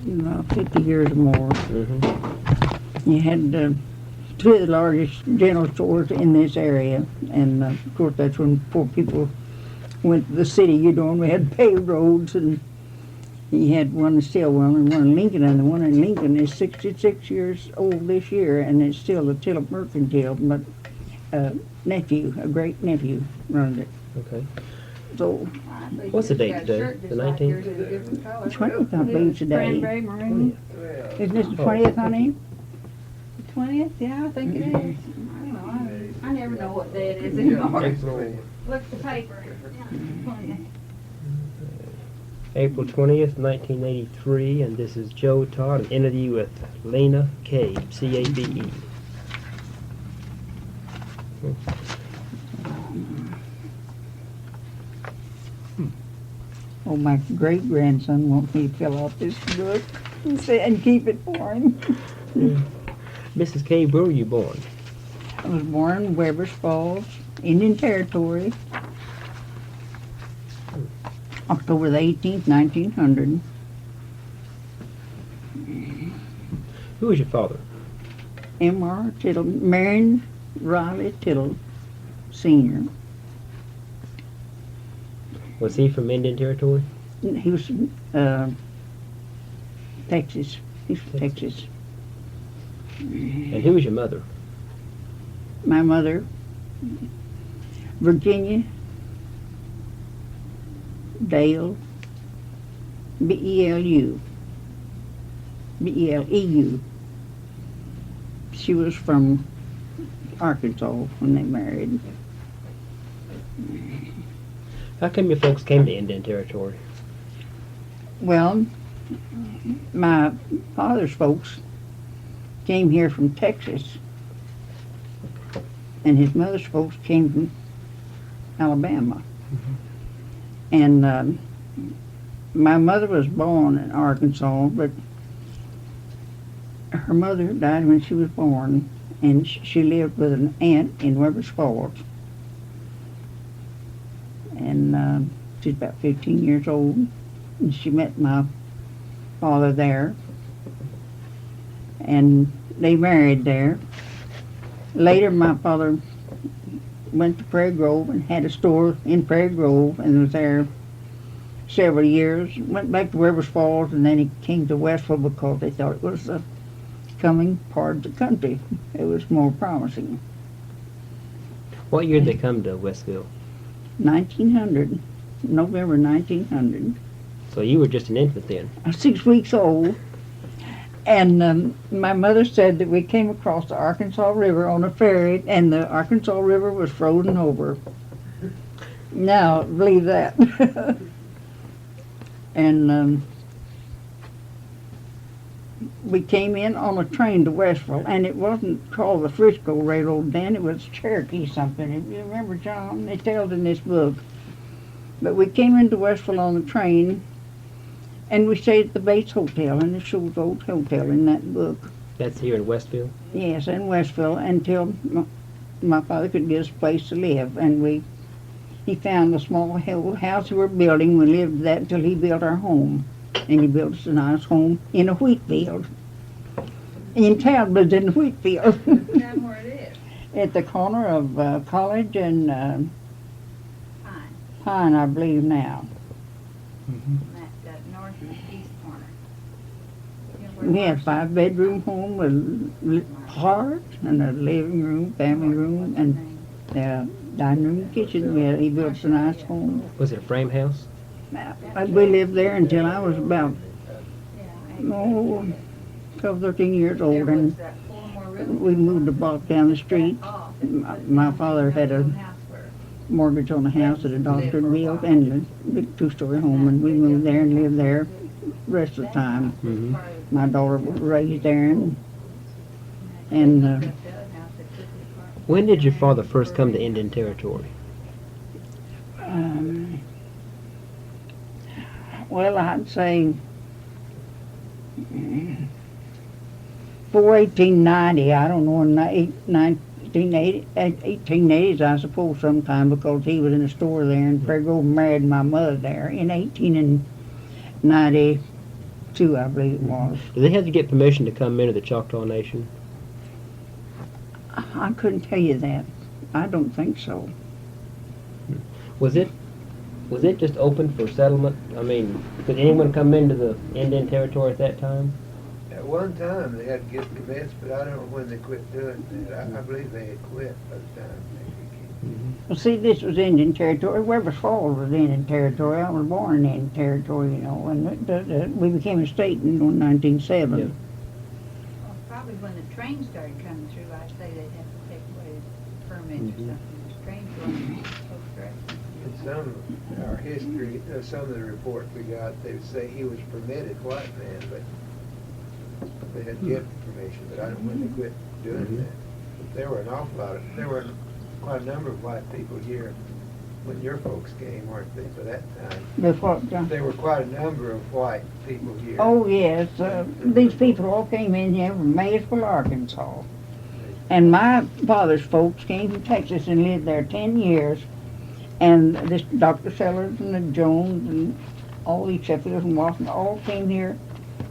50 years or more. Mm-hmm. You had two of the largest general stores in this area, and of course that's when poor people went to the city. We had paved roads, and he had one in Stillwell and one in Lincoln, and the one in Lincoln is 66 years old this year, and it's still the Tittle Mercantile, but a great nephew, runs it. Okay. So, What's the date today? The 19th? 20th, I believe, today. Cranberry maroon. Isn't this the 20th, honey? 20th? Yeah, I think it is. I don't know. I never know what day it is anymore. April, Look at the paper. Yeah, 20th. April 20th, 1983, and this is Joe Todd, an interview with Lena Cabe, C-A-B-E. Oh, my great-grandson wants me to fill out this book and keep it for him. Mrs. Cabe, where were you born? I was born in Weber's Falls, Indian Territory, October the 18th, 1900. Who was your father? M.R. Tittle, Marion Riley Tittle Sr. Was he from Indian Territory? He was from Texas. He's from Texas. And who was your mother? My mother, Virginia Dale Beleu. Beleu. She was from Arkansas when they married. How come your folks came to Indian Territory? Well, my father's folks came here from Texas, and his mother's folks came from Alabama. And my mother was born in Arkansas, but her mother died when she was born, and she lived with an aunt in Weber's Falls. And she's about 15 years old, and she met my father there, and they married there. Later, my father went to Prairie Grove and had a store in Prairie Grove, and was there several years. Went back to Weber's Falls, and then he came to Westville because they thought it was the coming part of the country. It was more promising. What year did they come to Westville? 1900, November 1900. So you were just an infant then? I was 6 weeks old, and my mother said that we came across the Arkansas River on a ferry, and the Arkansas River was frozen over. Now, believe that. And we came in on a train to Westville, and it wasn't called the Frisco Railroad then, it was Cherokee something. If you remember, John, they tell it in this book. But we came into Westville on the train, and we stayed at the Bates Hotel, and it shows the old hotel in that book. That's here in Westville? Yes, in Westville, until my father could get us a place to live, and he found a small house we were building. We lived in that until he built our home. And he built us a nice home in a wheat field. In town, but in a wheat field. Tell them where it is. At the corner of College and Fine. Pine, I believe now. That north and east corner. We had a 5-bedroom home with hearth and a living room, family room, and dining room, kitchen. He built us a nice home. Was it a frame house? We lived there until I was about 12, 13 years old, and we moved a block down the street. My father had a mortgage on a house that a doctor had built, and a big 2-story home, and we moved there and lived there the rest of the time. Mm-hmm. My daughter was raised there, and When did your father first come to Indian Territory? well, I'd say before 1890, I don't know, in 1880s, I suppose, sometime, because he was in a store there, and Prairie Grove married my mother there in 1894. 2, I believe it was. Do they have to get permission to come into the Choctaw Nation? I couldn't tell you that. I don't think so. Was it just open for settlement? I mean, could anyone come into the Indian Territory at that time? At one time, they had to get permits, but I don't know when they quit doing that. I believe they had quit by the time they became. Well, see, this was Indian Territory. Weber's Falls was Indian Territory. I was born in Indian Territory, you know, and we became a state in 1907. Yeah. Well, probably when the train started coming through, I'd say they'd have to take away permits or something. The trains weren't so correct. In some of our history, some of the reports we got, they would say he was permitted white man, but they had to get permission, but I don't know when they quit doing that. But there were an awful lot of, there were quite a number of white people here when your folks came, weren't they, by that time? Before, There were quite a number of white people here. oh, yes. These people all came in here from Maysville, Arkansas. And my father's folks came from Texas and lived there 10 years. And this Dr. Sellers and the Jones and all these Sheffield's and Washington all came here.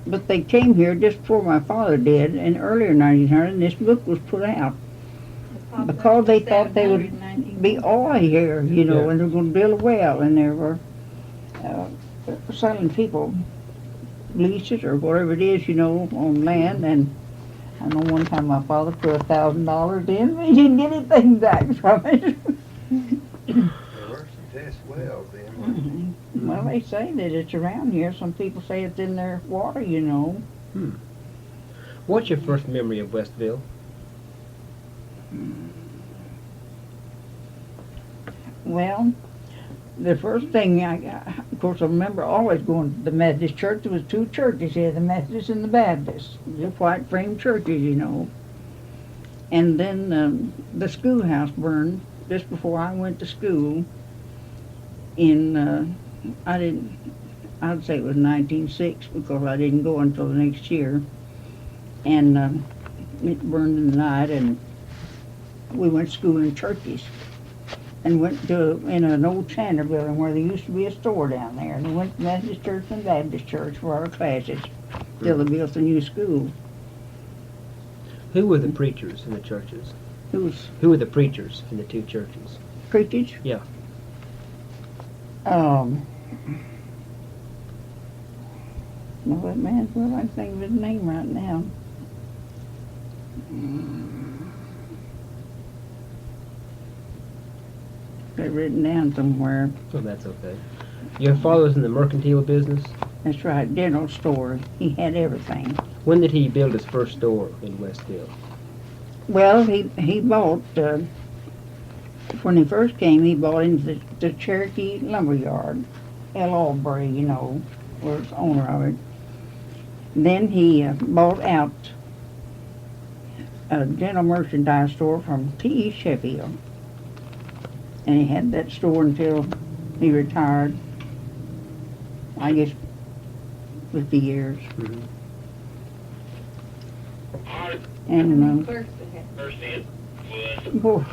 But they came here just before my father did, in earlier 1900, and this book was put out. Because they thought they would be all here, you know, Yeah. and they were going to build a well, and they were selling people leases or whatever it is, you know, on land. And I know one time my father put $1,000 in, and he didn't get anything back from it. There were some test wells then, weren't there? Well, they say that it's around here. Some people say it's in their water, you know. What's your first memory of Westville? Well, the first thing of course, I remember always going to the Methodist church. There was 2 churches here, the Methodist and the Baptist. The white frame churches, you know. And then the schoolhouse burned just before I went to school. I'd say it was 1906 because I didn't go until the next year. And it burned in the night, and we went to school in churches. And went in an old Chandler building where there used to be a store down there. And we went to Methodist Church and Baptist Church for our classes till they built a new school. Who were the preachers in the churches? Who Who were the preachers in the 2 churches? preachers? Yeah. Well, that man's well, I can think of his name right now. They're written down somewhere. Oh, that's okay. Your father was in the mercantile business? That's right, general store. He had everything. When did he build his first store in Westville? Well, he bought, when he first came, he bought into the Cherokee Lumberyard. L. Albury, you know, was the owner of it. Then he bought out a general merchandise store from T.E. Sheffield. And he had that store until he retired, I guess, 50 years. Mhm. And Clerks that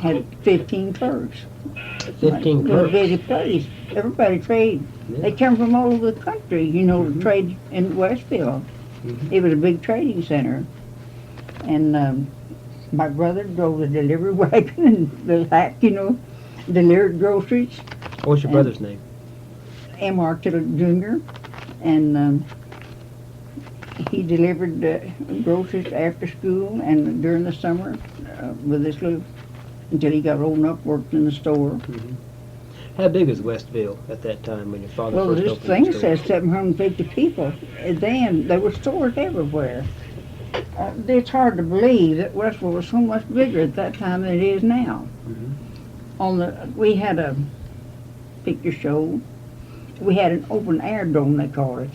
had 15 clerks. 15 It was a clerks. busy place. Everybody trade. They come from all over the country, you know, to trade in Westville. Mhm. It was a big trading center. And my brother drove the delivery wagon and the hack, you know, delivered groceries. What's your brother's name? M.R. Tittle Jr. And he delivered groceries after school and during the summer with this little, until he got old enough, worked in the store. How big was Westville at that time when your father Well, first this opened thing the store? says 750 people. Then there were stores everywhere. It's hard to believe that Westville was so much bigger at that time than it is now. We had a picture show. We had an open air dome, they called it.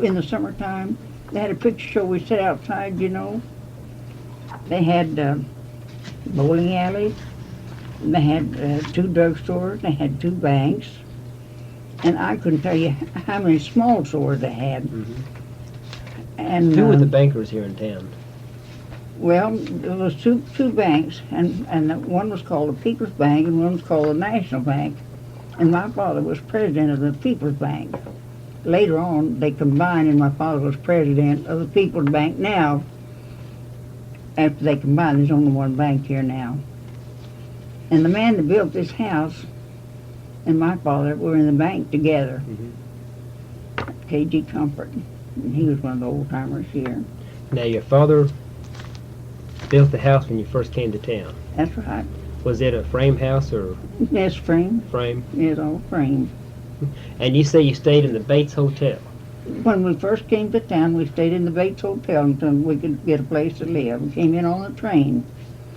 In the summertime, they had a picture show. We sat outside, you know. They had bowling alleys. They had 2 drugstores. They had 2 banks. And I couldn't tell you how many small stores they had. And Who were the bankers here in town? well, there was two banks, and one was called the People's Bank and one was called the National Bank. And my father was president of the People's Bank. later on, they combined, and my father was president of the People's Bank now. After they combined, there's only one bank here now. And the man that built this house and my father were in the bank together. K.G. Comfort. And he was one of the old timers here. Now, your father built the house when you first came to town. That's right. Was it a frame house or Yes, frame. frame? It's all frame. And you say you stayed in the Bates Hotel. When we first came to town, we stayed in the Bates Hotel until we could get a place to live. We came in on a train.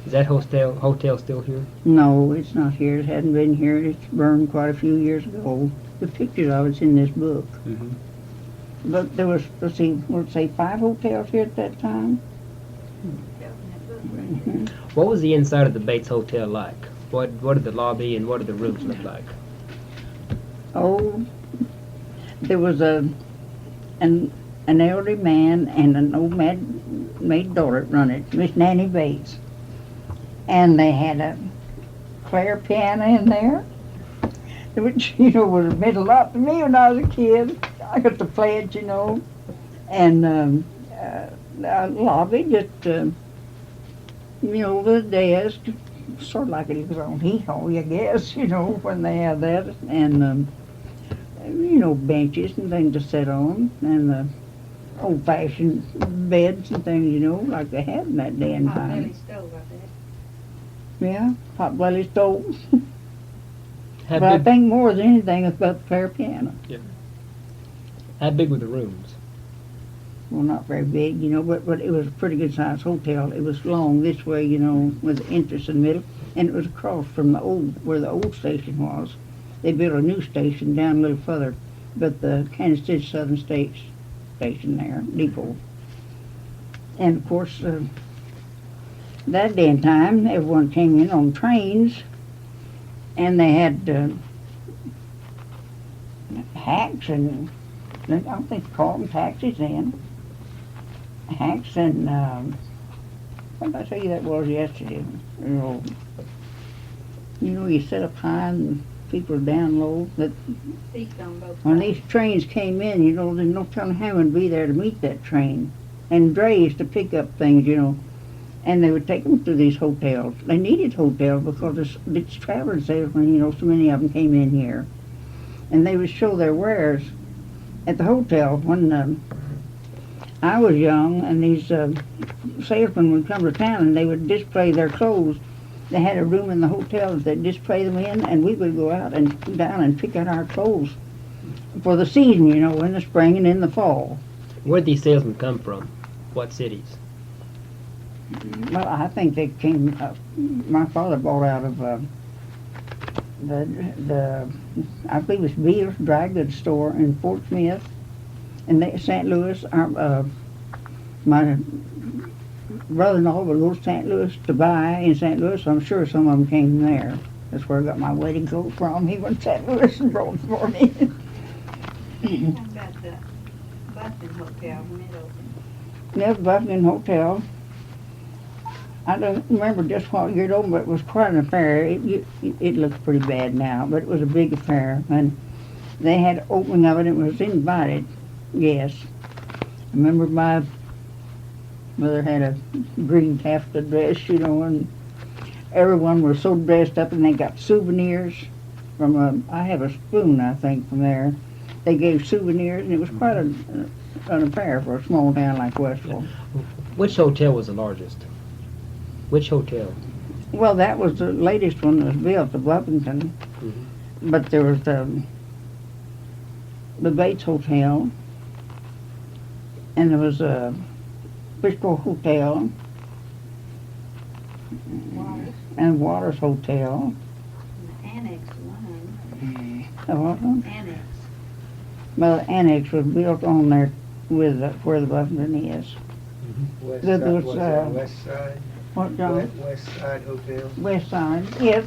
Is that hotel still here? No, it's not here. It hadn't been here. It's burned quite a few years ago. The pictures of it's in this book. But there was, let's say 5 hotels here at that time. What was the inside of the Bates Hotel like? What did the lobby and what did the rooms look like? Oh, there was an elderly man and an old maid daughter that run it, Miss Nanny Bates. And they had a Claire piano in there, which, was meant a lot to me when I was a kid. I got to play it, And the lobby just, over the desk, sort of like it was on hee-haw, I guess, when they had that. And, benches and things to sit on, and old-fashioned beds and things, like they had in that day and Hot belly time. stove, I bet. Yeah, hot belly stove. How But I big, think more than anything it's about the Claire piano. how big were the rooms? Well, not very big, but it was a pretty good sized hotel. It was long this way, with the entrance in the middle, and it was across from where the old station was. They built a new station down a little further, but the Kansas City Southern States station there, depot. And of course, that day and time, everyone came in on trains, and they had hacks and I don't think they called them taxis then. Hacks and what did I tell you that was yesterday? You sit up high and people are down low. But Seats on both when sides. these trains came in, there's no telling how would be there to meet that train, and drays to pick up things, and they would take them to these hotels. They needed hotels because it's traveling salesmen, so many of them came in here, and they would show their wares at the hotel. When I was young, and these salesmen would come to town and they would display their clothes. They had a room in the hotel that they'd display them in, and we would go out and down and pick out our clothes for the season, in the spring and in the fall. Where'd these salesmen come from? What cities? Well, I think they came. My father bought out of the I believe it was Beal's dry goods store in Fort Smith, and St. Louis. My brother-in-law would go to St. Louis to buy in St. Louis. I'm sure some of them came from there. That's where I got my wedding coat from. He went to St. Louis and brought it for me. How about the Boston Hotel when it opened? Never Buckingham Hotel. I don't remember just what year it opened, but it was quite an affair. It looks pretty bad now, but it was a big affair. And they had opening of it, and it was invited guests. I remember my mother had a green taffeta dress, and everyone was so dressed up, and they got souvenirs from I have a spoon, I think, from there. They gave souvenirs, and it was quite an affair for a small town like Westville. Which hotel was the largest? Which hotel? Well, that was the latest one that was built, the Bluffington. But there was the Bates Hotel, and there was a Frisco Hotel, Waters. and Waters Hotel. The Annex one. What one? Annex. Well, the annex was built on there with where the Bluffington is. West There side, was, was that West Side? What, John? West Side Hotel? West Side, yes,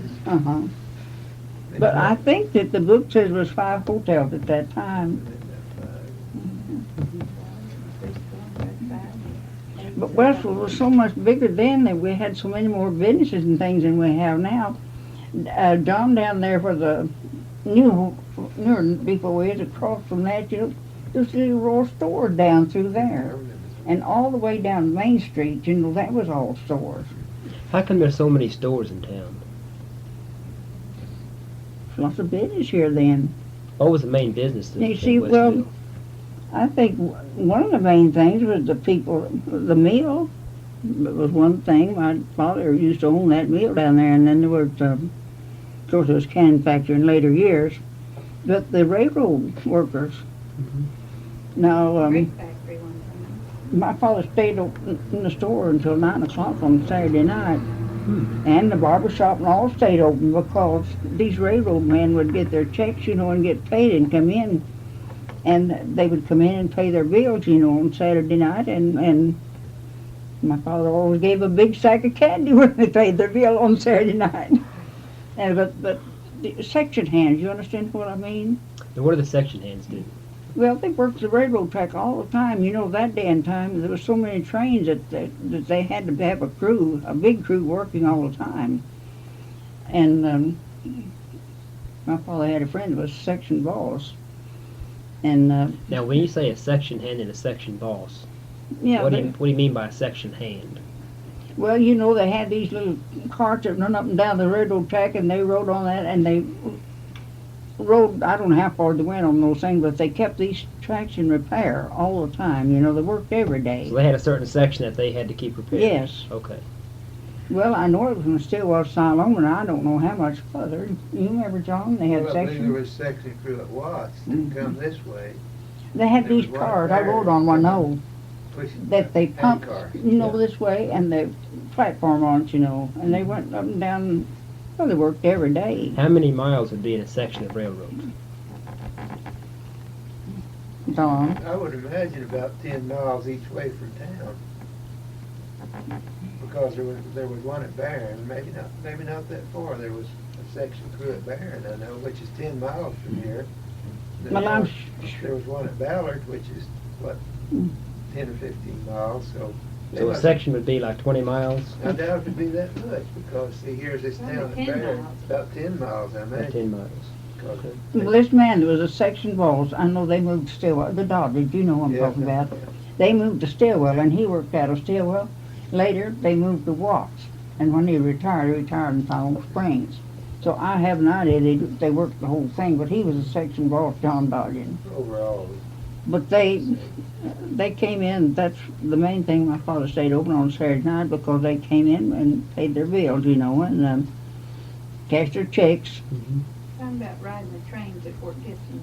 But I think that the book says there was 5 hotels at that time. But Westville was so much bigger then that we had so many more businesses and things than we have now. John down there where the near before is across from that, there's little rural stores down through I there. remember. And all the way down Main Street, that was all stores. How come there's so many stores in town? Lots of business here then. What was the main business in You see, well, Westville? I think one of the main things was the mill. It was one thing. My father used to own that mill down there, and then there was, of course, there was canning factory in later years. But the railroad workers. Mhm. Now, Brick factory one time. my father stayed open in the store until 9 o'clock on Saturday night. And the barber shop and all stayed open because these railroad men would get their checks, and get paid and come in. And they would come in and pay their bills, on Saturday night. And my father always gave a big sack of candy when they paid their bill on Saturday night. And but the section hands, you understand what I mean? And what do the section hands do? Well, they worked the railroad track all the time. That day and time, there was so many trains that they had to have a big crew working all the time. And my father had a friend that was a section boss. And, Now, when you say a section hand and a section boss, yeah, what do you mean by a section hand? well, they had these little carts that run up and down the railroad track, and they rode on that, and they rode, I don't know how far they went on those things, but they kept these tracks in repair all the time. They worked every day. So they had a certain section that they had to keep repaired? Yes. Okay. Well, I know it was in Stillwell, Siloam, and I don't know how much further. You remember, John? They had Well, I believe there sections. was section crew at Watts that Mhm. come this way, They had there these was one cars. I there. rode on one of those pushing that they hand pumped, cars. Yeah. this way, and the platform on it, and they went up and down. Well, they worked every day. How many miles would be in a section of railroad? Don. I would imagine about 10 miles each way from town. Because there was one at Barron, maybe not that far. There was a section crew at Barron, I know, which is 10 miles from here. Well, There was one at Ballard, which is, what, 10 or 15 miles, so. they So a must- section would be like 20 miles? I doubt it'd be that much, because, see, here's this Only town at 10 Barron, miles. about 10 miles, I Or imagine. 10 miles. 'cause Okay. Well, this man that was a section boss, I know they moved to Stillwell. The Dodgers, you know what I'm Yeah. talking about. They moved to Stillwell, and he worked out of Stillwell. Later, they moved to Watts, and when he retired in Palm Springs. So I have an idea they worked the whole thing, but he was a section boss, John Dodgen. Overall, But they came in. That's the main thing. My father stayed open on Saturday night because they came in and paid their bills, and cashed their checks. Mhm. Talking about riding the trains at Fort Gibson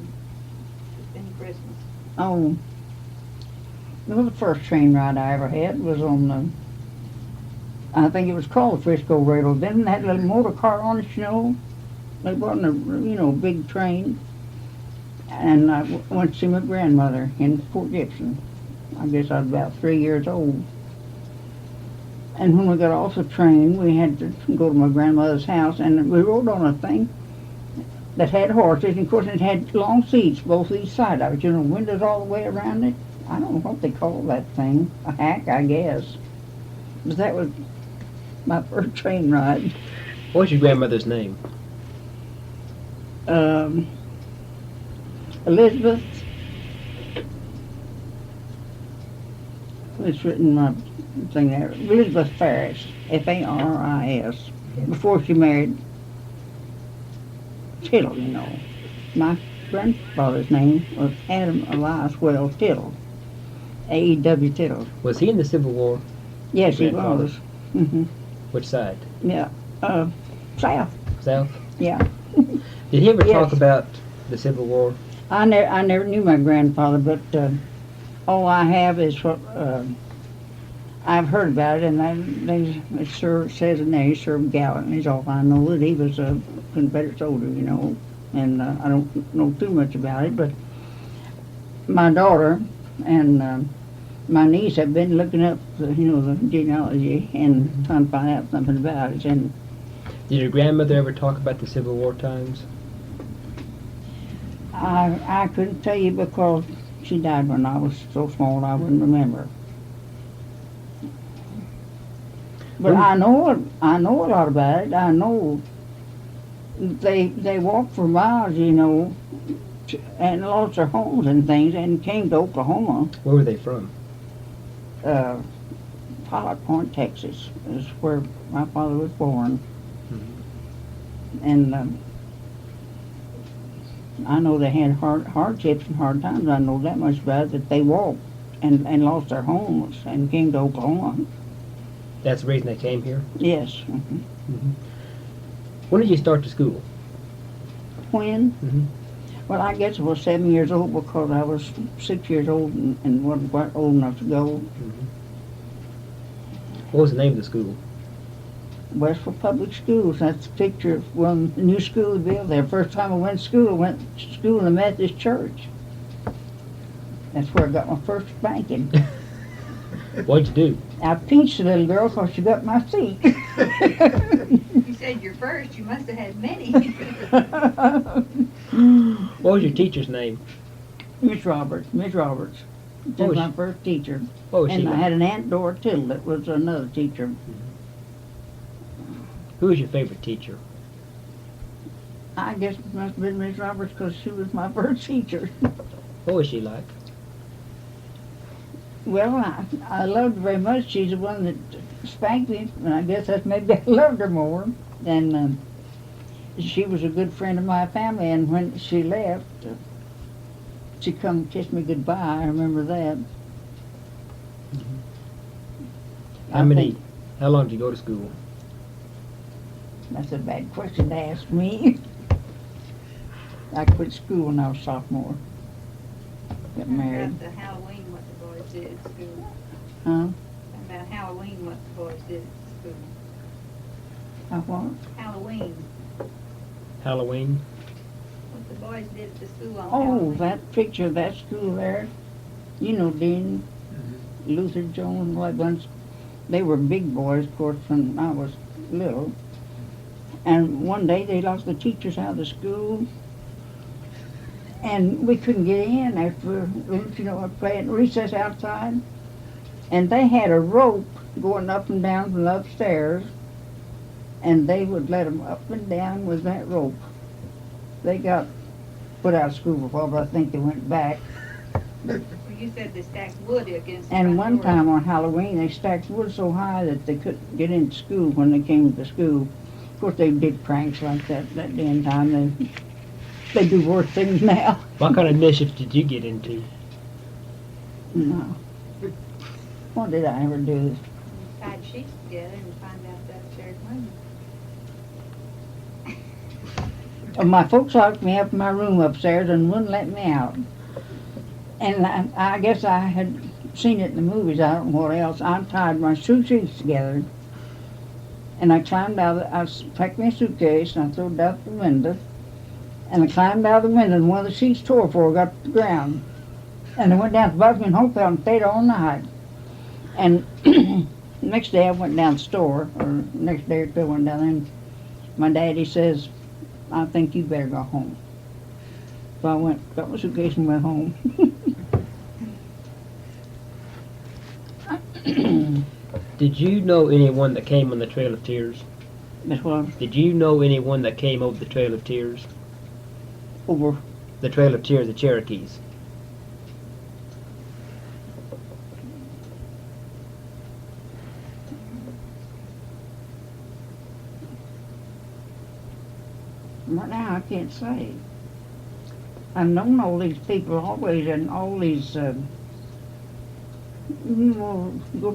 in Christmas. Oh, well, the first train ride I ever had was on I think it was called the Frisco Railroad. Then it had a little motor car on it, It wasn't a big train. And I went to see my grandmother in Fort Gibson. I guess I was about 3 years old. And when we got off the train, we had to go to my grandmother's house, and we rode on a thing that had horses, and of course it had long seats both each side of it, windows all the way around it. I don't know what they call that thing, a hack, I guess. But that was my first train ride. What's your grandmother's name? Elizabeth, it's written in my thing there, Elizabeth Farris, Faris, before she married Tittle, My grandfather's name was Adam Elias Wells Tittle, A-E-W Tittle. Was he in the Civil War? Yes, he Grandfather. was. Hmm. Which side? Yeah, South, South? yeah. Did he ever Yes. talk about the Civil War? I never knew my grandfather, but all I have is what I've heard about it, and it says in there he served gallantly. Is all I know, that he was a Confederate soldier, and I don't know too much about it. But my daughter and my niece have been looking up the genealogy and trying to find out something about it. And Did your grandmother ever talk about the Civil War times? I couldn't tell you because she died when I was so small I wouldn't remember. But I know a lot about it. I know, they walked for miles, you know, and lost their homes and things, and came to Oklahoma. Where were they from? Pilot Point, Texas, is where my father was born. Mhm. And I know they had hardships and hard times. I know that much about it, that they walked and lost their homes and came to Oklahoma. That's the reason they came here? Yes. When did you start to school? When? Mhm. Well, I guess I was 7 years old because I was 6 years old and wasn't quite old enough to go. What was the name of the school? Westville Public Schools. That's a picture of when the new school was built there. First time I went to school, in the Methodist Church. That's where I got my first spanking. What'd you do? I pinched the little girl because she got my seat. You said you're first, you must have had many. What was your teacher's name? Miss Roberts. She Oh, was she- my first teacher. What was she And I like? had an Aunt Dora Tittle that was another teacher. Who was your favorite teacher? I guess it must have been Miss Roberts because she was my first teacher. What was she like? Well, I loved her very much. She's the one that spanked me, and I guess that's maybe I loved her more. And she was a good friend of my family, and when she left, she come kiss me goodbye. I remember that. How long did you go to school? That's a bad question to ask me. I quit school when I was sophomore. Got married. About the Halloween, what the boys did at school. Huh? About Halloween, what the boys did at school. I what? Halloween, Halloween? what the boys did at the school on Oh, Halloween. that picture of that school there. You know Dean, Luther Jones, like bunch. They were big boys, of course, when I was little. And one day they lost the teachers out of the school. And we couldn't get in after, you know, playing recess outside. And they had a rope going up and down from upstairs. And they would let them up and down with that rope. They got put out of school before, but I think they went back. Well, you said they stacked wood against the And front one door. time on Halloween, they stacked wood so high that they couldn't get into school when they came to school. Of course, they did pranks like that damn time. They do worse things now. What kind of mischief did you get into? No. What did I ever do? Tied sheets together and find out that shared money. My folks locked me up in my room upstairs and wouldn't let me out. And I guess I had seen it in the movies, I don't know what else. I tied my suitcase together. And I climbed out, I packed my suitcase and I threw it out the window. And I climbed out the window and one of the sheets tore before I got to the ground. And I went down to Buckman Hotel and stayed all night. And the next day I went down to the store, or next day or two I went down there, and my daddy says, I think you better go home. So I went, got my suitcase and went home. Did you know anyone that came on the Trail of Tears? That's what Did you know anyone that came over the Trail of Tears? over. The Trail of Tears, the Cherokees. Right now I can't say. I've known all these people always, and all these, going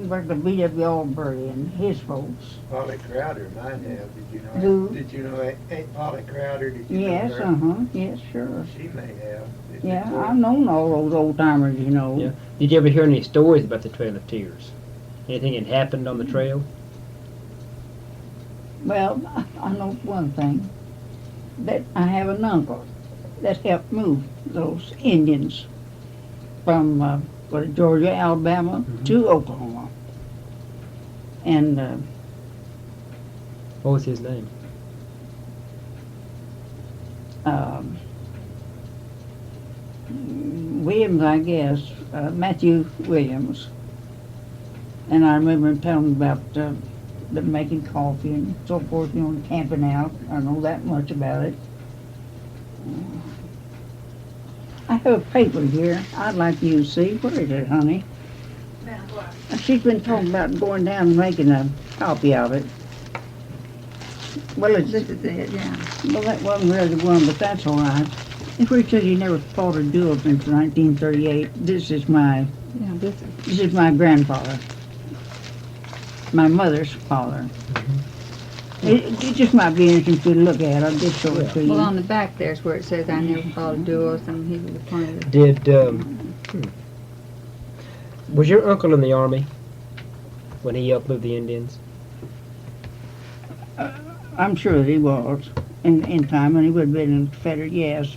back to B.W. Albury and his folks. Polly Crowder might have, did you know? Who? Did you know Aunt Polly Crowder? Did you Yes, know her? yes, sure. She may have. Yeah, I've known all those old timers, you know. Yeah. Did you ever hear any stories about the Trail of Tears? Anything that happened on the trail? Well, I know one thing, that I have an uncle that helped move those Indians from Georgia, Alabama to Oklahoma. And What was his name? Williams, I guess, Matthew Williams. And I remember him telling me about they're making coffee and so forth, you know, camping out. I don't know that much about it. I have a paper here I'd like you to see. Where is it, honey? She's been talking about going down and making a copy of it. Well, it's, This is it, yeah. well, that wasn't really the one, but that's all right. It's where it says he never fought a duel since 1938. This is Yeah, this is. this is my grandfather. My mother's father. It just might be interesting to look at. I'll just show it to you. Well, on the back there's where it says I never fought a duel, and he was a part of the. Did, was your uncle in the Army when he helped move the Indians? I'm sure that he was in time, and he would have been in Confederate, yes.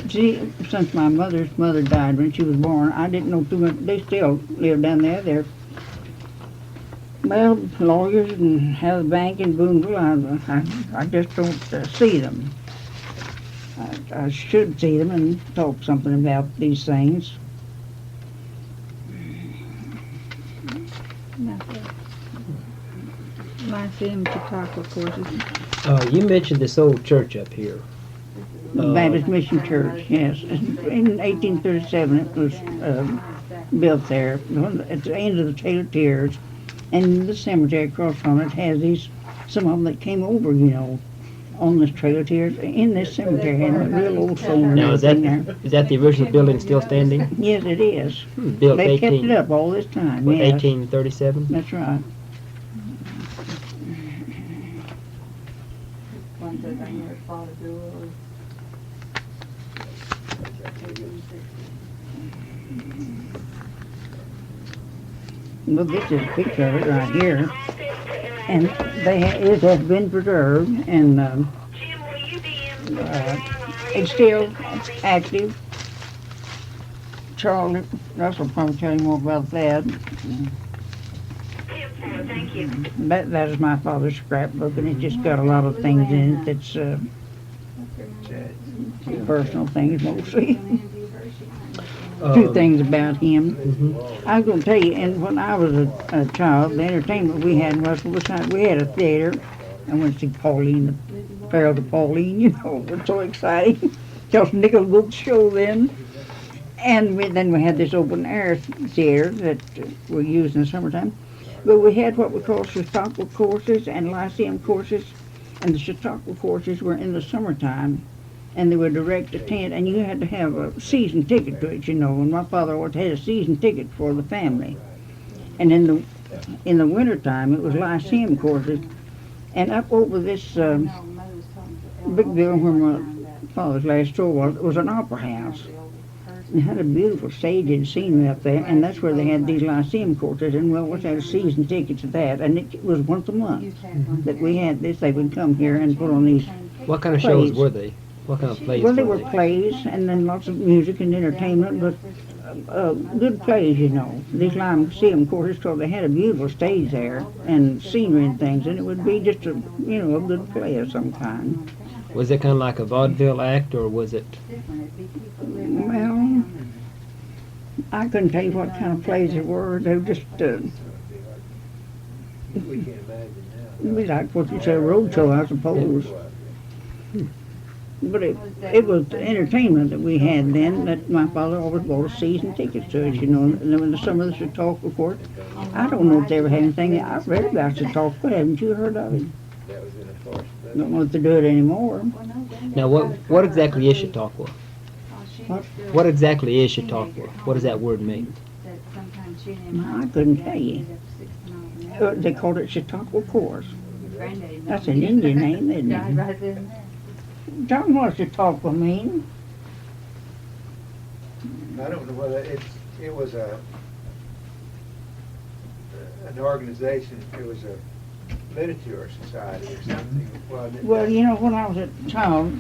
See, since my mother's mother died when she was born, I didn't know too much. They still live down there. They're, well, lawyers and have a bank in Boonville. I just don't see them. I should see them and talk something about these things. Lyceum Chautauqua courses. You mentioned this old church up here. Baptist Mission Church, yes. In 1837, it was built there at the end of the Taylor Tiers, and the cemetery across from it has these, some of them that came over, you know, on this Taylor Tiers in this cemetery, and a real old soul and Now, everything there. is that the original building still standing? Yes, it is. Built They kept it 18, up all this time. what, Yes, 1837? that's right. One says I never fought a duel. Well, this is a picture of it right here, and it has been preserved, and it's still active. Charlie Russell will probably tell you more about that. That is my father's scrapbook, and it's just got a lot of things in it that's personal things mostly. Two things about him. I was going to tell you, and when I was a child, the entertainment we had in Russell was we had a theater. I went to see Pauline, the Farrell to Pauline, you know, it was so exciting. Because Nichols booked show then. And then we had this open air theater that we used in the summertime. But we had what we call Chautauqua courses and Lyceum courses. And the Chautauqua courses were in the summertime. And they were direct attend, and you had to have a season ticket to it, you know. And my father always had a season ticket for the family. And in the wintertime, it was Lyceum courses. And up over this big building where my father's last store was an opera house. They had a beautiful stage and scenery up there, and that's where they had these Lyceum courses, and we always had a season ticket to that, and it was once a month that we had this. They would come here and put on these What kind of shows were they? What kind of plays Well, they were were plays, and then lots of music and entertainment, but good plays, you know. These Lyceum courses, because they had a beautiful stage there, and scenery and things, and it would be just a, you know, a good play of some kind. Was it kind of like a vaudeville act, or was it? Well, I couldn't tell you what kind of plays there were. They were just, We can't imagine now. it'd be like what you say, a road show, I suppose. But it was the entertainment that we had then that my father always bought us season tickets to us, you know. And then in the summer of the Chautauqua court, I don't know if they ever had anything. I've read about Chautauqua. Haven't you heard of it? That was in a forest. Don't know if they do it anymore. Now, what exactly is Chautauqua? What exactly is Chautauqua? What does that word mean? I couldn't tell you. They called it Chautauqua Course. That's an Indian name, isn't it? Don't know what Chautauqua mean. I don't know whether it was an organization, it was a literature society or something. Well, you know, when I was a child,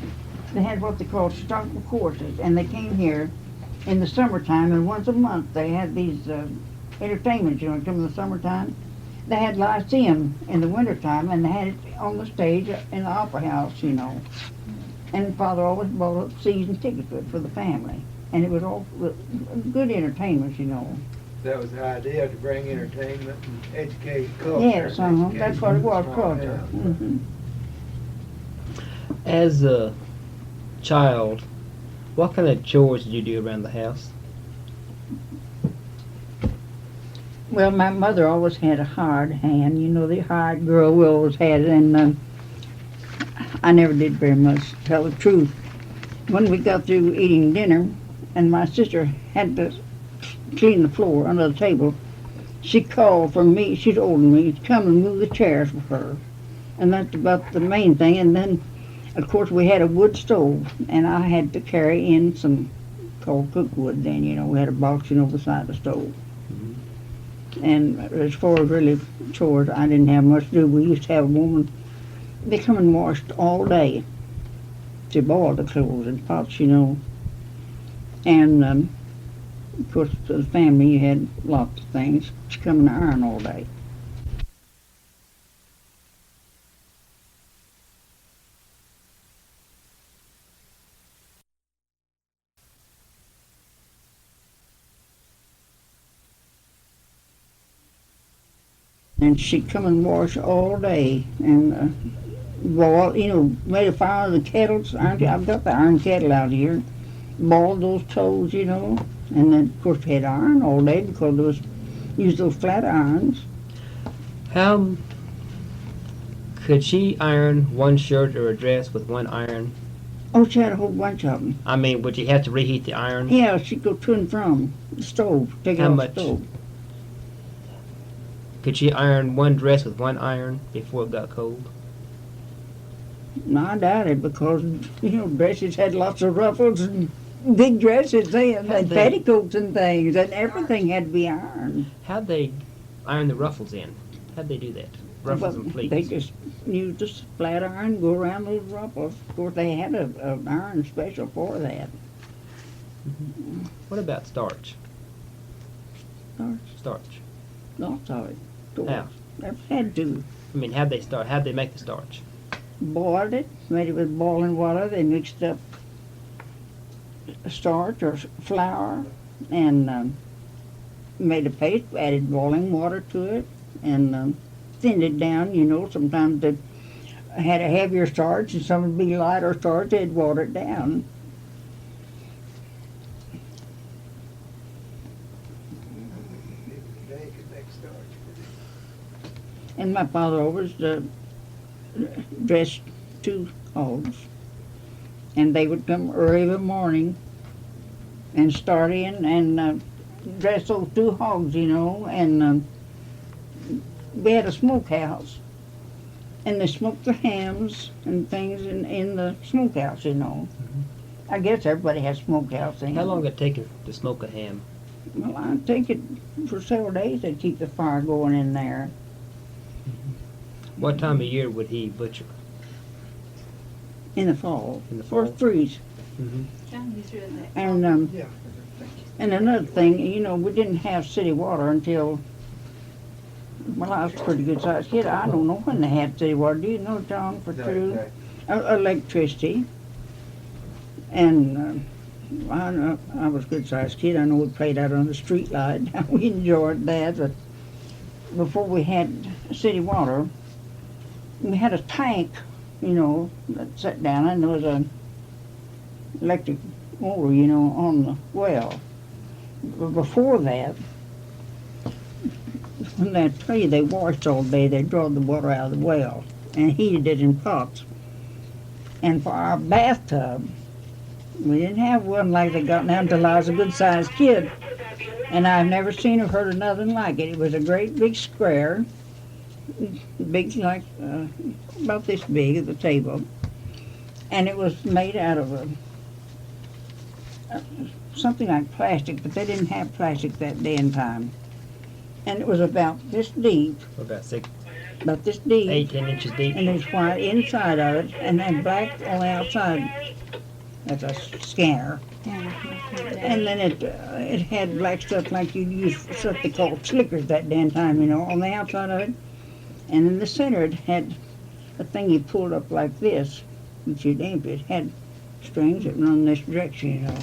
they had what they called Chautauqua courses, and they came here in the summertime, and once a month they had these entertainments, you know, come in the summertime. They had Lyceum in the wintertime, and they had it on the stage in the opera house, you know. And Father always bought a season ticket to it for the family. And it was all good entertainment, you know. That was the idea, to bring entertainment and educate culture. Yes, that's what it was, Small culture. town. As a child, what kind of chores did you do around the house? Well, my mother always had a hard hand. You know, the hard girl we always had it, and I never did very much, to tell the truth. When we got through eating dinner, and my sister had to clean the floor under the table, she called for me, she's older than me, to come and move the chairs for her. And that's about the main thing. And then, of course, we had a wood stove, and I had to carry in some called cookwood then, you know, we had a box, you know, beside the stove. And as far as really chores, I didn't have much to do. We used to have a woman, they come and washed all day to boil the clothes in pots, you know. And, of course, for the family, you had lots of things. She come and iron all day. And she'd come and wash all day and boil, you know, made a fire in the kettles. I've got the iron kettle out here. Boiled those clothes, you know. And then, of course, we had iron all day because there was, used those flat irons. How could she iron one shirt or a dress with one iron? Oh, she had a whole bunch of them. I mean, would you have to reheat the iron? Yeah, she'd go to and from the stove, take it How off much? the stove. Could she iron one dress with one iron before it got cold? No, I doubt it because, you know, dresses had lots of ruffles and big dresses then, Had and they? petticoats and things, and everything had to be ironed. How'd they iron the ruffles in? How'd they do that? Ruffles and pleats. They just used a flat iron, go around those ruffles. Of course, they had a iron special for that. What about starch? Starch. Starch. Lots of it. How? They had to. I mean, how'd they start? How'd they make the starch? Boiled it, made it with boiling water. They mixed up starch or flour and made a paste, added boiling water to it, and thinned it down. You know, sometimes they had a heavier starch and some would be lighter starch. They'd water it down. People today could make starch. And my father always dressed 2 hogs, and they would come early in the morning and start in and dress those 2 hogs, you know, and we had a smokehouse, and they smoked the hams and things in the smokehouse, you know. I guess everybody has smokehouse things. How long did it take you to smoke a ham? Well, I'd take it for several days. They'd keep the fire going in there. What time of year would he butcher? In the fall. In the For fall? freeze. John, you threw that. And Yeah. and another thing, you know, we didn't have city water until, well, I was a pretty good sized kid. I don't know when they had city water. Do you know, John, for No, true? exactly. Electricity. And I was a good sized kid. I know we played out on the street light. We enjoyed that. But before we had city water, we had a tank, you know, that sat down, and there was an electric motor, you know, on the well. But before that, when they tell you they washed all day, they drawed the water out of the well and heated it in pots. And for our bathtub, we didn't have one like they got now until I was a good-sized kid. And I've never seen or heard of nothing like it. It was a great big square, big like about this big at the table, and it was made out of something like plastic, but they didn't have plastic that day and time. And it was about this deep, About about this deep, 8, 10 inches deep. and there's white inside of it, and then black on the outside. That's a scanner. And then it had black stuff like you'd use for stuff they called slickers that damn time, you know, on the outside of it. And in the center it had a thing you pulled up like this, which you'd empty. It had strings that run in this direction, you know.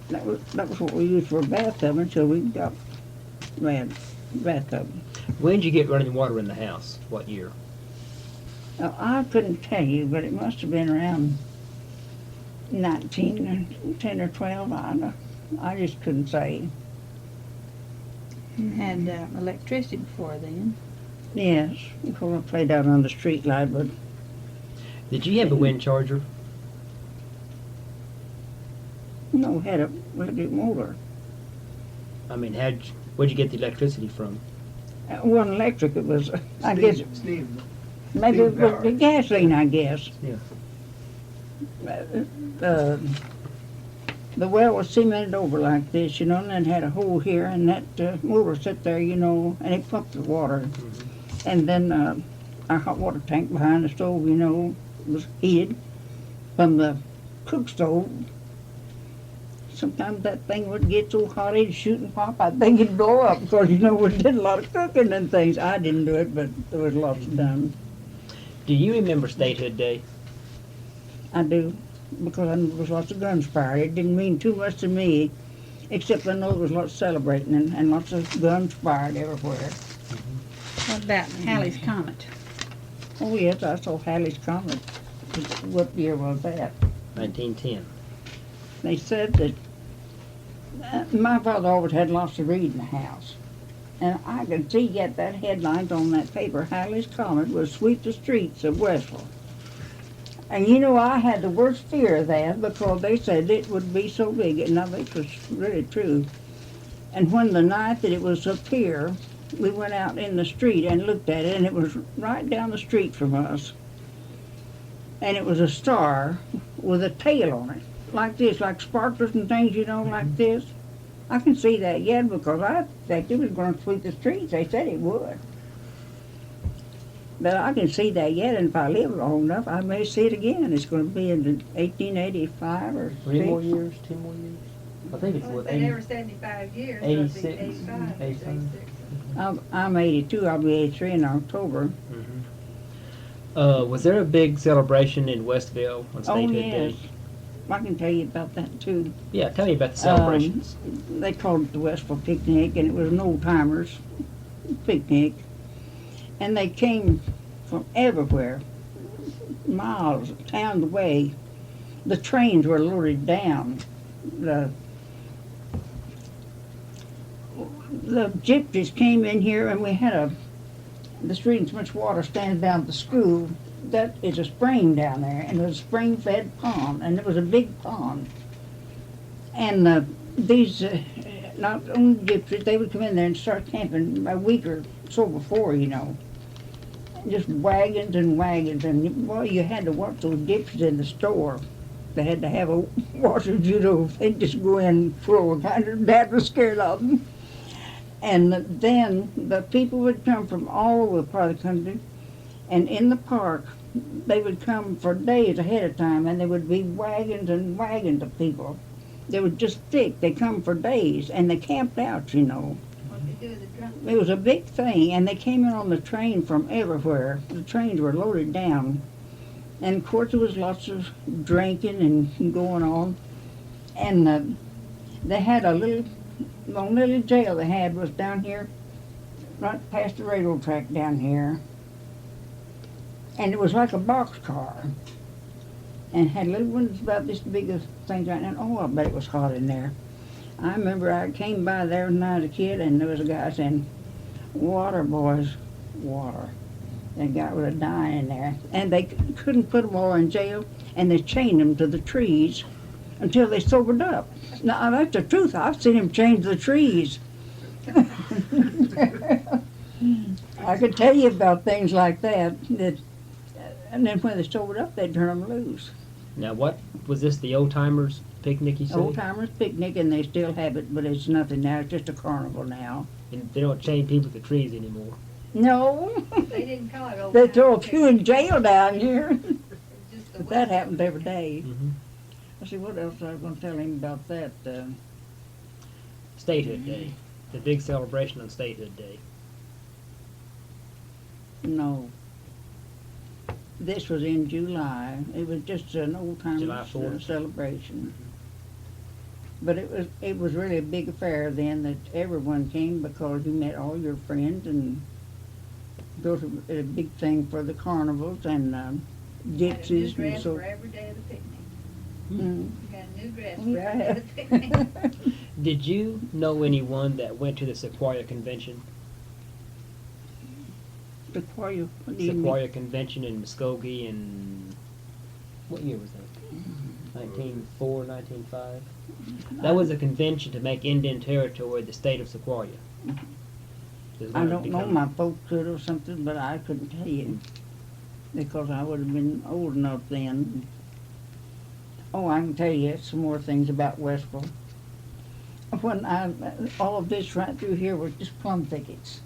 That was what we used for a bathtub until we got bathtub. When did you get running water in the house? What year? Now, I couldn't tell you, but it must have been around 10 or 12. I just couldn't say. You had electricity before then. Yes, because I played out on the street light, but Did you have a wind charger? no, had a electric motor. I mean, where'd you get the electricity from? It wasn't electric, it was, I guess, Steam. maybe it was the gasoline, I guess. Yeah. The well was cemented over like this, and it had a hole here, and that motor sat there, and it pumped the water. And then our hot water tank behind the stove, was heated from the cook stove. Sometimes that thing would get so hot it'd shoot and pop. I think it'd blow up because, we did a lot of cooking and things. I didn't do it, but there was lots done. Do you remember Statehood Day? I do, because I know there was lots of guns fired. It didn't mean too much to me, except I know there was lots of celebrating and lots of guns fired everywhere. What about Halley's Comet? Oh, yes, I saw Halley's Comet. What year was that? 1910. They said that my father always had lots to read in the house. And I could see yet that headlines on that paper, Halley's Comet will sweep the streets of Westville. And I had the worst fear of that because they said it would be so big. And now this was really true. And when the night that it was up here, we went out in the street and looked at it, and it was right down the street from us. And it was a star with a tail on it, like this, like sparklers and things, like this. I can see that yet because I think it was going to sweep the streets. They said it would. But I can see that yet, and if I live long enough, I may see it again. It's going to be in 1885 or 3 more 6. years? 2 more years? I think it's Well, what, if they were 75 years, so it'd be 86, 85, 86. 86. I'm 82. I'll be 83 in October. Was there a big celebration in Westville on Oh, Statehood yes. Day? I can tell you about that, too. Yeah, tell me about the celebrations. They called it the Westville Picnic, and it was an old-timers picnic. And they came from everywhere, miles, towns away. The trains were loaded down. The gypsies came in here, and we had the street and so much water stands down at the school. That is a spring down there, and it was a spring-fed pond, and it was a big pond. And these, not only gypsies, they would come in there and start camping a week or so before, Just wagons and wagons, and well, you had to watch those gypsies in the store. They had to have a washer judo. They'd just go in full of kind of, Dad was scared of them. And then the people would come from all over the part of the country, and in the park, they would come for days ahead of time, and there would be wagons and wagons of people. They were just thick. They come for days, and they camped out, What they do with the drunk? It was a big thing, and they came in on the train from everywhere. The trains were loaded down. And, of course, there was lots of drinking and going on. And they had the only little jail they had was down here, right past the railroad track down here. And it was like a boxcar. And had little ones about this big of things right now. Oh, I bet it was hot in there. I remember I came by there when I was a kid, and there was a guy saying, "Water, boys, water." That guy was dying in there. And they couldn't put them all in jail, and they chained them to the trees until they sobered up. Now, that's the truth. I've seen him chained to the trees. I could tell you about things like that. And then when they sobered up, they'd turn them loose. Now, what was this, the old timers picnic you said? Old timers picnic, and they still have it, but it's nothing now. It's just a carnival now. And they don't chain people to trees anymore. No, They didn't call it old. they time throw a few in picnic. jail down here. It's just the But that West- happens every day. Mm-hmm. Let's see, what else I was going to tell him about that. Statehood Day. The big celebration on Statehood Day. No. This was in July. It was just an old time July 4th. celebration. But it was really a big affair then that everyone came because you met all your friends, and built a big thing for the carnivals and Had a new gypsies and dress so. for every day of the picnic. Mm. You got a new dress for Yeah. every day of the picnic. Did you know anyone that went to the Sequoia Convention? Sequoia, what do you mean? Sequoia Convention in Muskogee in, what year was that? 1904, 1905? That was a convention to make Indian Territory the state of Sequoia. It was I gonna don't know, become- my folks could or something, but I couldn't tell you because I would have been old enough then. Oh, I can tell you some more things about Westville. When all of this right through here was just plum thickets.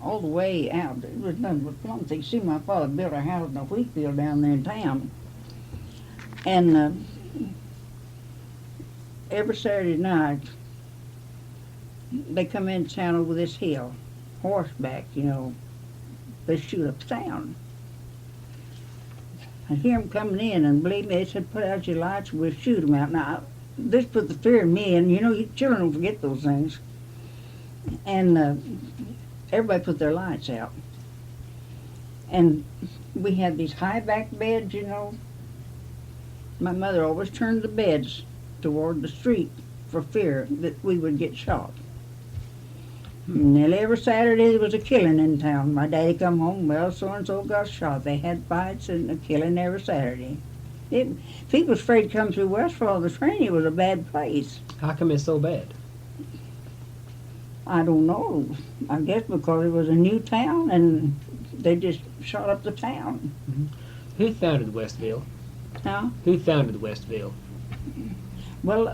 All the way out, it was nothing but plum thickets. See, my father built a house in a wheat field down there in town. And every Saturday night, they come in town over this hill, horseback, you know. They shoot up town. I hear them coming in, and believe me, they said, put out your lights, we'll shoot them out. Now, this put the fear in me, and you know, children don't forget those things. And everybody put their lights out. And we had these high back beds, you know. My mother always turned the beds toward the street for fear that we would get shot. And nearly every Saturday there was a killing in town. My daddy come home, well, so-and-so got shot. They had fights and a killing every Saturday. People was afraid to come through Westville. The train, it was a bad place. How come it's so bad? I don't know. I guess because it was a new town and they just shot up the town. Who founded Westville? Huh? Who founded Westville? Well,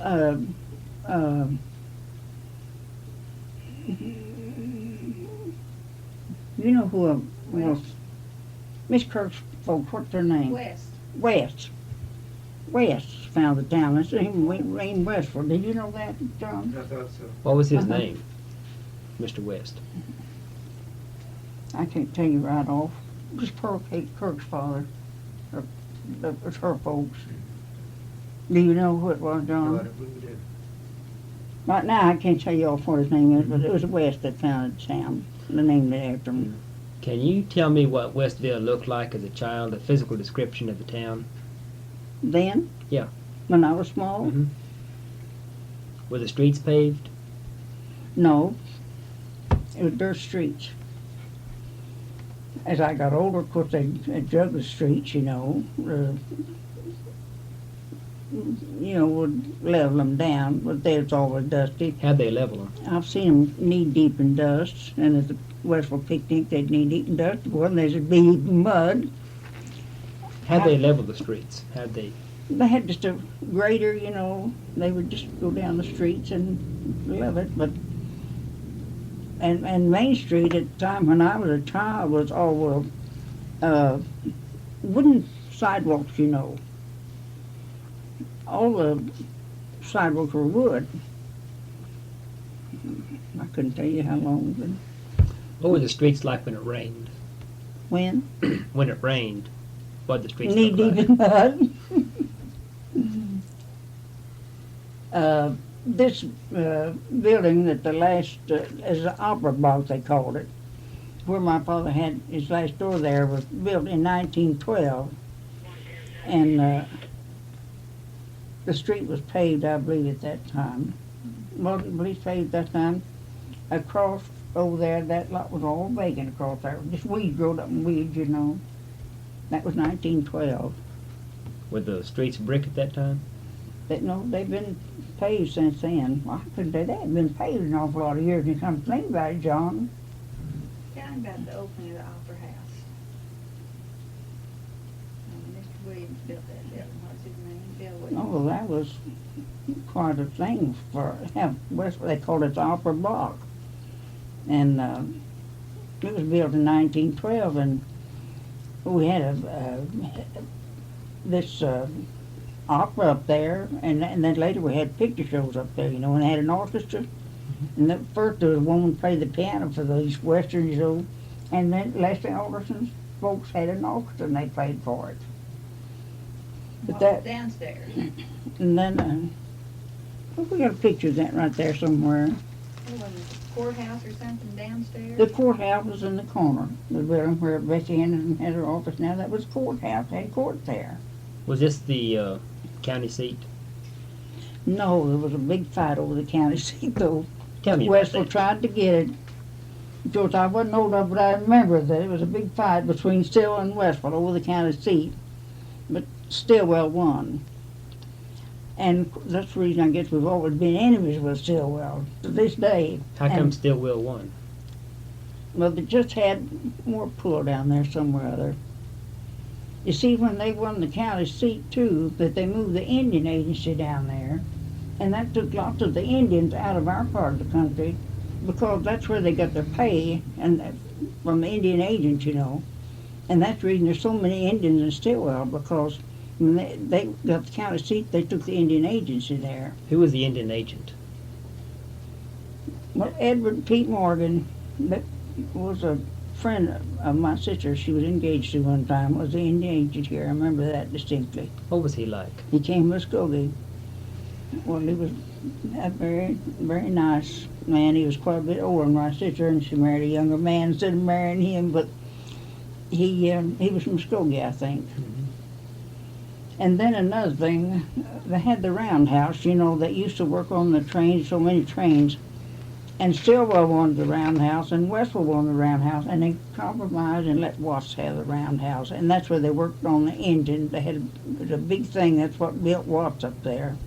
you know who was Miss Kirk's folks, what's their name? West. West found the town. It's him, Wayne Westford. Did you know that, John? I thought so. What was his Uh-huh. name? Mr. West. I can't tell you right off. It was Pearl Kate Kirk's father. That was her folks. Do you know who it was, No, I John? don't believe it. Right now, I can't tell you off what his name is, but it was West that founded the town. They named it after him. Can you tell me what Westville looked like as a child, a physical description of the town? Then? Yeah. When I was small? Mhm. Were the streets paved? No. It was dirt streets. As I got older, of course, they dug the streets, you know. Would level them down, but they was always dusty. How'd they level them? I've seen them knee-deep in dust, and at the Westville picnic, they'd knee-deep in dust. Well, they'd be deep in mud. How'd they level the streets? How'd they? They had just a grader, you know. They would just go down the streets and level it, but and Main Street at the time when I was a child was all wooden sidewalks, you know. All the sidewalks were wood. I couldn't tell you how long, but What were the streets like when it rained? when? When it rained, what the streets Knee look deep like? in mud. This building that the last is the opera box they called it, where my father had his last door there, was built in 1912, and the street was paved, I believe, at that time. Well, I believe paved that time. Across over there, that lot was all vacant across there. Just weeds growed up in weeds, you know. That was 1912. Were the streets brick at that time? But no, they've been paved since then. Well, I couldn't say that. They've been paved an awful lot of years. And you come to think about it, John. Tell me about the opening of the Opera House. Mr. Williams built that building. What's his name? Bill Williams. Oh, well, that was quite a thing for West. They called it the Opera Block. And it was built in 1912, and we had this opera up there, and then later we had picture shows up there, you know, and they had an orchestra. And at first there was a woman played the piano for these westerns, you know, and then Leslie Alderson's folks had an orchestra and they played for it. But What that, was downstairs? and then We got a picture of that right there somewhere. Oh, was it the courthouse or something downstairs? The courthouse was in the corner. The building where Bessie Anderson had her office now, that was courthouse, had court there. Was this the county seat? No, there was a big fight over the county seat though. Tell me about Westville that. tried to get it. Of course, I wasn't old enough, but I remember that it was a big fight between Stillwell and Westville over the county seat. But Stillwell won. And that's the reason I guess we've always been enemies with Stillwell to this day. How come Stillwell won? Well, they just had more pull down there somewhere or other. You see, when they won the county seat too, that they moved the Indian agency down there, and that took lots of the Indians out of our part of the country, because that's where they got their pay, and from the Indian agents, you know. And that's the reason there's so many Indians in Stillwell, because when they got the county seat, they took the Indian agency there. Who was the Indian agent? Well, Edward Pete Morgan, that was a friend of my sister. She was engaged to one time, was the Indian agent here. I remember that distinctly. What was he like? He came to Muskogee. Well, he was a very, very nice man. He was quite a bit older than my sister, and she married a younger man instead of marrying him, but he was from Muskogee, I think. And then another thing, they had the roundhouse, you know, that used to work on the trains, so many trains. And Stillwell wanted the roundhouse, and Westville wanted the roundhouse, and they compromised and let Watts have the roundhouse. And that's where they worked on the engine. They had it was a big thing. That's what built Watts up there.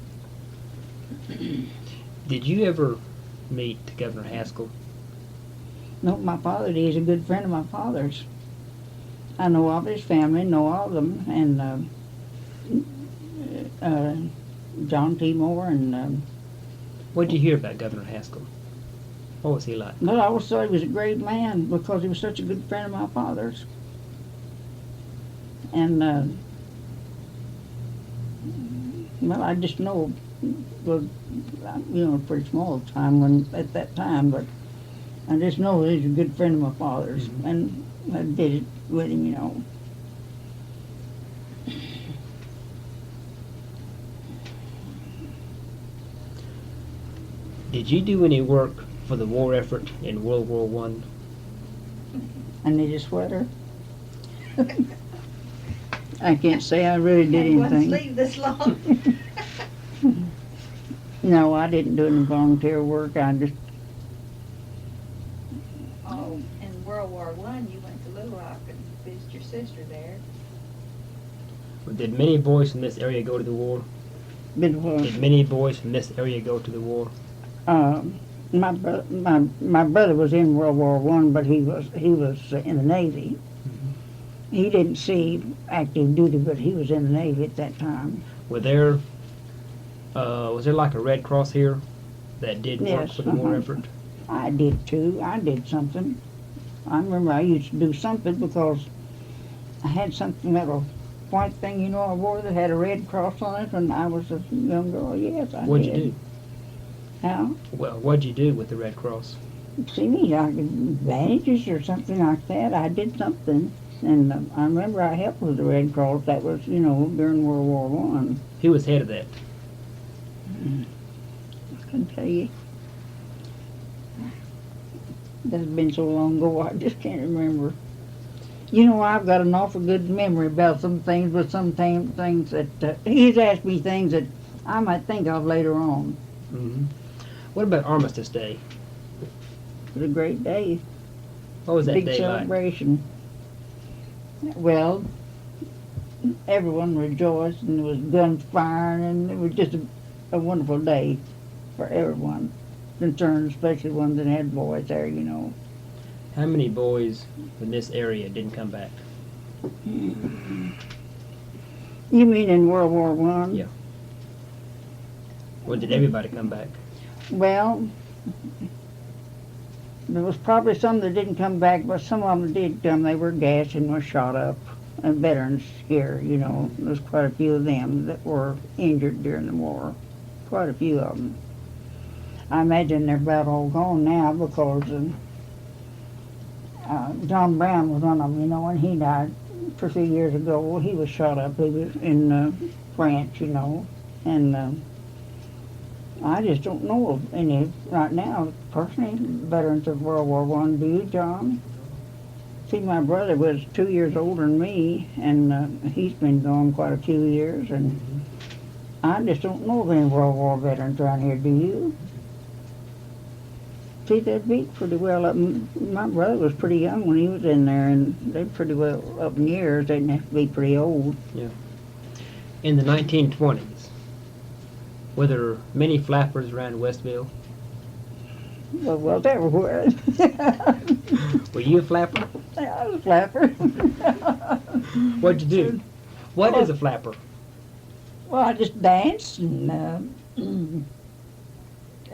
Did you ever meet Governor Haskell? No, my father did. He's a good friend of my father's. I know of his family, know all of them, and John T. Moore, and What did you hear about Governor Haskell? What was he like? but I always thought he was a great man because he was such a good friend of my father's. And well, I just know, well, you know, pretty small time when at that time, but I just know he was a good friend of my father's, and I did it with him, you know. Did you do any work for the war effort in World War One? I need a sweater. I can't say I really did Had one anything. sleeve this long. No, I didn't do any volunteer work. I just, Oh, in World War One, you went to Little Rock and visited your sister there. Did many boys from this area go to the war? been what? Did many boys from this area go to the war? My brother was in World War One, but he was in the Navy. He didn't see active duty, but he was in the Navy at that time. Was there like a Red Cross here that did work Yes, for the war uh-huh. effort? I did too. I did something. I remember I used to do something because I had something, that little white thing, you know, I wore that had a red cross on it when I was a young girl. Yes, I What'd did. you do? How? Well, what'd you do with the Red Cross? See me, I could bandages or something like that. I did something. And I remember I helped with the Red Cross. That was, you know, during World War One. Who was head of that? I couldn't tell you. That's been so long ago, I just can't remember. You know, I've got an awful good memory about some things, but some things that he's asked me things that I might think of later on. Mm-hmm. What about Armistice Day? It was a great day. What was that Big day like? celebration. Well, everyone rejoiced, and there was guns firing, and it was just a wonderful day for everyone concerned, especially ones that had boys there, you know. How many boys from this area didn't come back? You mean in World War One? Yeah. Or did everybody come back? Well, there was probably some that didn't come back, but some of them did come. They were gassed and were shot up. And veterans here, you know, there's quite a few of them that were injured during the war. Quite a few of them. I imagine they're about all gone now because John Brown was one of them, you know, and he died for 3 years ago. Well, he was shot up. He was in France, you know, and I just don't know of any right now, personally, veterans of World War One. Do you, John? See, my brother was 2 years older than me, and he's been gone quite a few years, and I just don't know of any World War veterans around here. Do you? See, they'd be pretty well up. My brother was pretty young when he was in there, and they're pretty well up in years. They didn't have to be pretty old. In the 1920s, were there many flappers around Westville? Well, everywhere. Were you a flapper? I was a flapper. What'd you do? What is a flapper? Well, I just danced and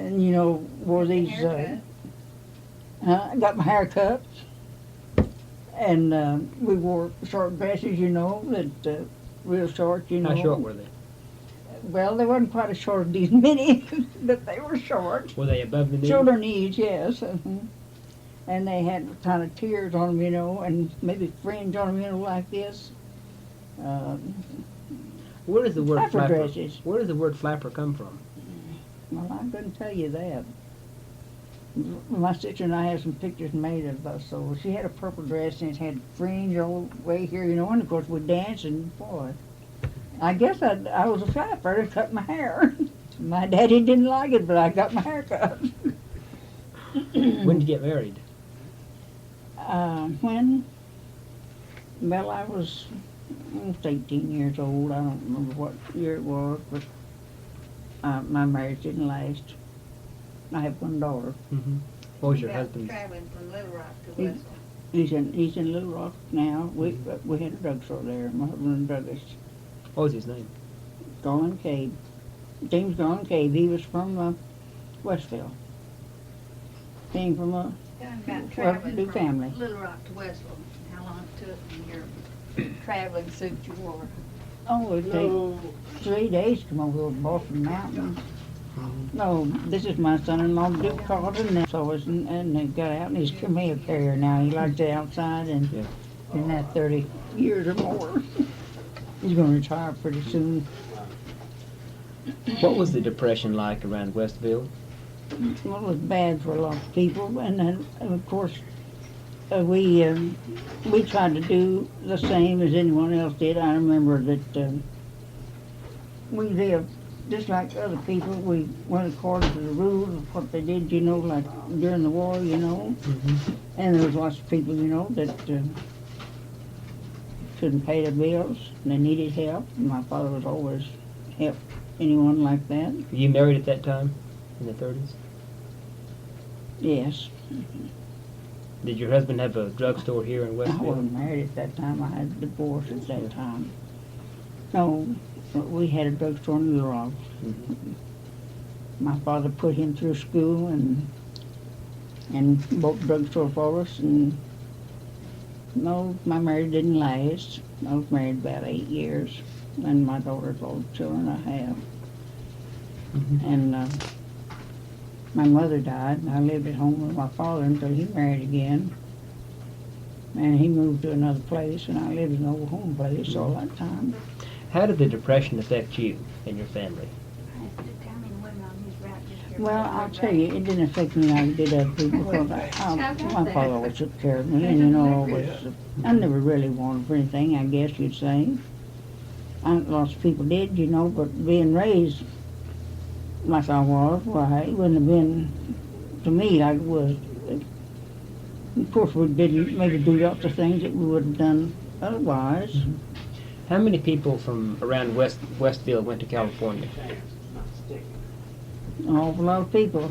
you know, wore these. I got my hair cut, and we wore short dresses, you know, that real short, you know. How short were they? Well, they weren't quite as short as these mini, but they were short. Were they above the knee? Shoulder knees, yes. And they had kind of tears on them, you know, and maybe fringe on them, you know, like this. Where does the word Flapper flapper? dresses. Where does the word flapper come from? Well, I couldn't tell you that. My sister and I had some pictures made of us. So she had a purple dress and it had fringe all the way here, you know, and of course we danced and boy, I guess I was a flapper and cut my hair. My daddy didn't like it, but I got my hair cut. When did you get married? When? Well, I was almost 18 years old. I don't remember what year it was, but my marriage didn't last. I have one daughter. What was your About husband's? traveling from Little Rock to He- Westville. He's in Little Rock now. We had a drugstore there. My husband was a druggist. What was his name? Garland Cabe. James Garland Cabe. He was from Westville. Came from a Telling about well, traveling new from family. Little Rock to Westville, how long it took in your traveling suit you wore. Oh, it'd take 3 days to come over Boston Mountain. No, this is my son-in-law, Duke Carlton, and so was, and they got out, and he's a mail carrier now. He likes it outside, and been that 30 years or more. He's going to retire pretty soon. What was the Depression like around Westville? Well, it was bad for a lot of people, and then, of course, we tried to do the same as anyone else did. I remember that we lived just like other people. We went according to the rules of what they did, you know, like during the war, you know. And there was lots of people, you know, that couldn't pay their bills, and they needed help. My father was always help anyone like that. Were you married at that time, in the 30s? Yes. Did your husband have a drugstore here in I Westville? wasn't married at that time. I had divorced at that time. No, we had a drugstore in Little Rock. My father put him through school and bought a drugstore for us. And no, my marriage didn't last. I was married about 8 years, and my daughter's all the children I have. And my mother died, and I lived at home with my father until he married again. And he moved to another place, and I lived in an old home place all that time. How did the Depression affect you and your family? Well, I'll tell you, it didn't affect me like it did other people, because my father always took care of me, and, you know, always, I never really wanted for anything, I guess you'd say. Lots of people did, you know, but being raised like I was, why, it wouldn't have been, to me, like it was. Of course, we did maybe do lots of things that we would have done otherwise. How many people from around Westville went to California? An awful lot of people.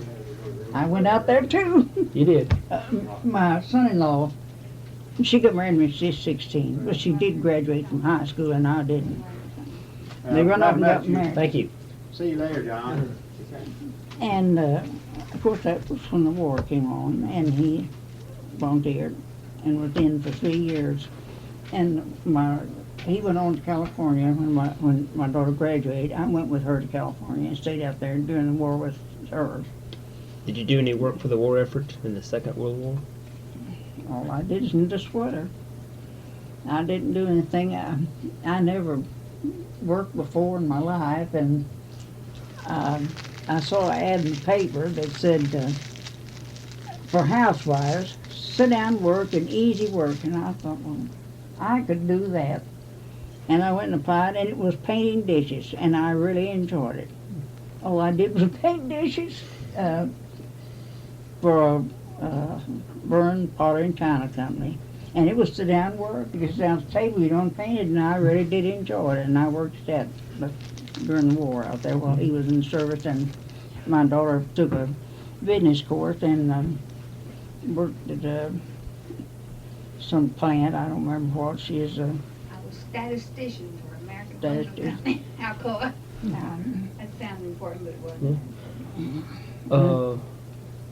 I went out there too. You did? My son-in-law, she got married when she was 16, but she did graduate from high school and I didn't. They run off and got married. Thank you. See you later, John. And of course that was when the war came on, and he volunteered and was in for 3 years. And he went on to California when my daughter graduated. I went with her to California and stayed out there during the war with her. Did you do any work for the war effort in the Second World War? All I did is knit a sweater. I didn't do anything. I never worked before in my life, and I saw an ad in the paper that said, for housewives, sit down work and easy work. And I thought, well, I could do that. And I went and applied, and it was painting dishes, and I really enjoyed it. All I did was paint dishes for a Burn Pottery and China Company. And it was sit down work. You sit down at the table, you don't paint it, and I really did enjoy it. And I worked at that during the war out there while he was in service, and my daughter took a business course and worked at some plant. I don't remember what. She is I was statistician for American Statistician. Company. Alcoa. That sounded important, but it wasn't.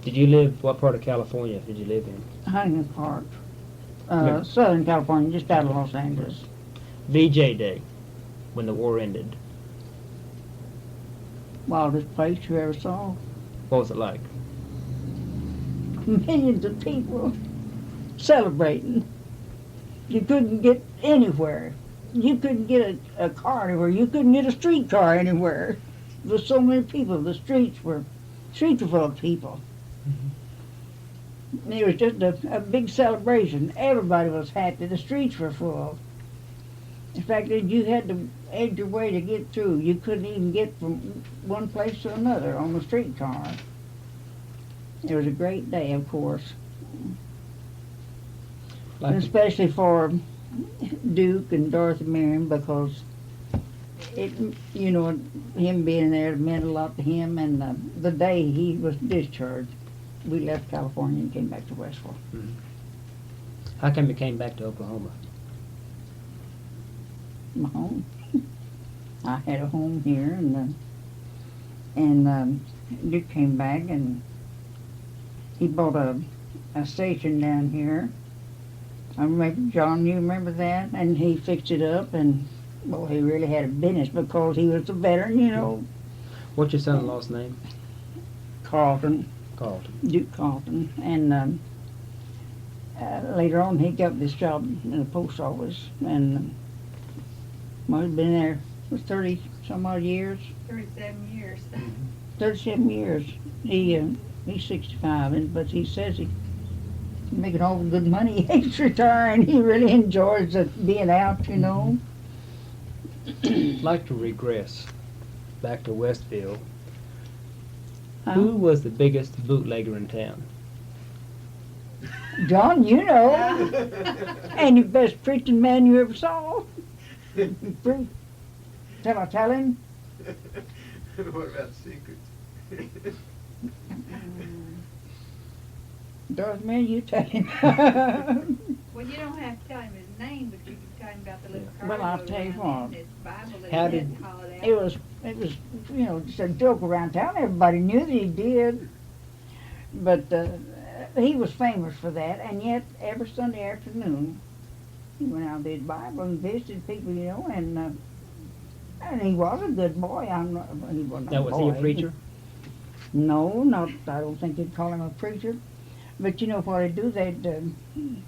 Did you live, what part of California did you live in? Huntington Park, Yeah. Southern California, just out of Los Angeles. VJ Day, when the war ended. Wildest place you ever saw. What was it like? Millions of people celebrating. You couldn't get anywhere. You couldn't get a car anywhere. You couldn't get a streetcar anywhere. There were so many people. The streets were full of people. It was just a big celebration. Everybody was happy. The streets were full. In fact, you had to edge your way to get through. You couldn't even get from one place to another on the streetcar. It was a great day, of course, and especially for Duke and Dorothy Merriam, because him being there meant a lot to him. And the day he was discharged, we left California and came back to Westville. How come you came back to Oklahoma? My home. I had a home here, and Duke came back and he bought a station down here. I remember, John, you remember that? And he fixed it up, and well, he really had a business because he was a veteran, What's your son-in-law's name? Carlton, Duke Carlton, and later on he got this job in the post office, and well, he'd been there for 30 some odd years. 37 years. 37 years. He's 65, but he says he's making all the good money. He hates retiring. He really enjoys being out, I'd like to regress back to Westville. Who was the biggest bootlegger in town? John, you know. And the best preaching man you ever saw. Shall I tell him? What about secrets? Dorothy, man, you tell him. Well, you don't have to tell him his name, but you can tell him about the little car. Well, I'll tell you what. His Bible that How he did- had called out. It was, just a joke around town. Everybody knew that he did. But he was famous for that, and yet every Sunday afternoon he went out with his Bible and visited people, and he was a good boy. He wasn't Now, a was boy. he a preacher? No, I don't think they'd call him a preacher. But you know what they'd do?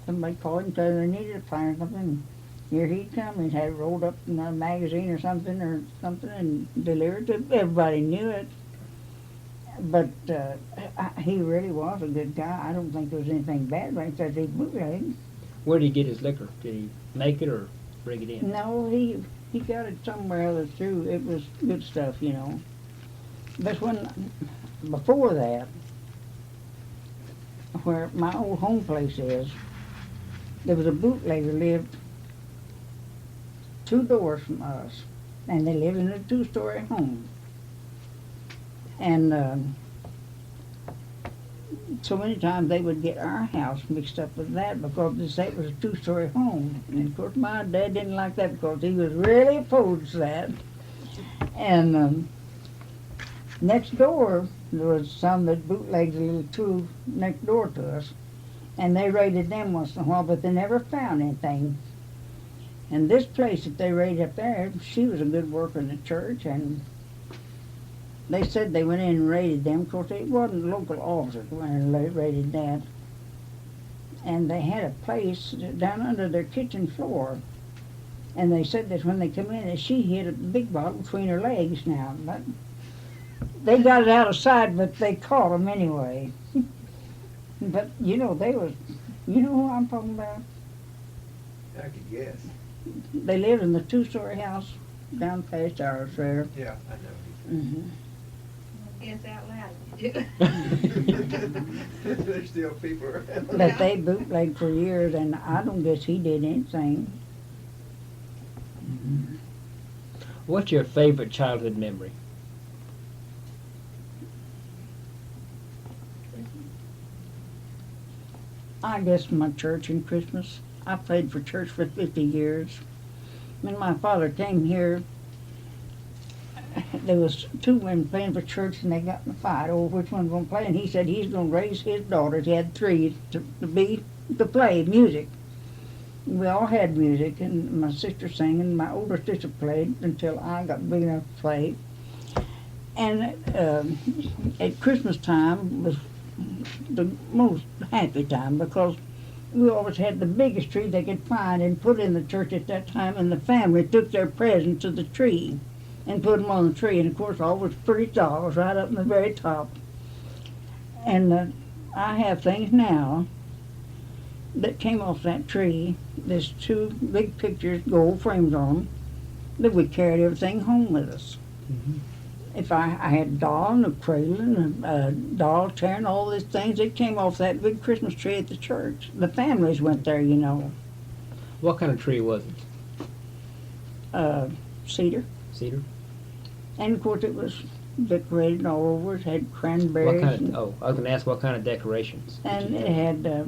Somebody called him, tell him they needed a plan or something. Here he'd come, he'd have it rolled up in a magazine or something, and delivered to everybody knew it. But he really was a good guy. I don't think there was anything bad about him, except he bootlegged. Where did he get his liquor? Did he make it or bring it in? No, he got it somewhere other through. It was good stuff, But before that, where my old home place is, there was a bootlegger lived 2 doors from us, and they lived in a 2-story home. And so many times they would get our house mixed up with that because they say it was a 2-story home. And of course my dad didn't like that because he was really opposed to that. And next door, there was some that bootlegged a little too next door to us. And they raided them once in a while, but they never found anything. And this place that they raided up there, she was a good worker in the church, and they said they went in and raided them. Of course, it wasn't local officers went in and raided that. And they had a place down under their kitchen floor. And they said that when they come in, that she hit a big bottle between her legs now. But They got it out of sight, but they caught them anyway. But, they was, who I'm talking about? I could guess. They lived in the two-story house down past ours there. Yeah, I know. Mm-hmm. Guess out loud. you do. There's still people around. But they bootlegged for years, and I don't guess he did anything. What's your favorite childhood memory? I guess my church and Christmas. I played for church for 50 years. When my father came here, there was two women playing for church, and they got in a fight over which one was going to play. And he said he's going to raise his daughters. He had three to play music. We all had music, and my sister sang, and my older sister played until I got big enough to play. And at Christmas time was the most happy time, because we always had the biggest tree they could find and put in the church at that time, and the family took their presents to the tree and put them on the tree. And of course, always pretty dolls right up in the very top. And I have things now that came off that tree. There's two big pictures, gold frames on them, that we carried everything home with us. Mm-hmm. If I had a doll and a cradle and a doll chair and all these things, it came off that big Christmas tree at the church. The families went there, What kind of tree was it? Cedar. Cedar? And of course it was decorated all over. It had cranberries. I was going to ask what kind of decorations. And it had,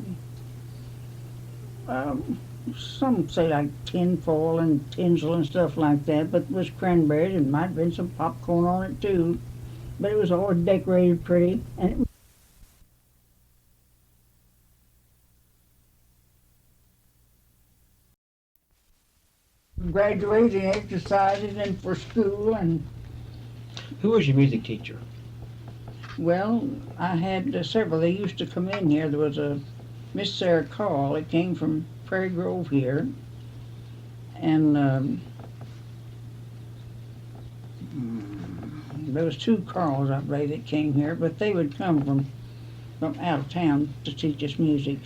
some say like tin foil and tinsel and stuff like that, but it was cranberries, and might have been some popcorn on it too. But it was all decorated pretty. And graduating exercises and for school. And Who was your music teacher? well, I had several. They used to come in here. There was a Miss Sarah Call. It came from Prairie Grove here, and there was two Carls, I believe, that came here, but they would come from out of town to teach us music.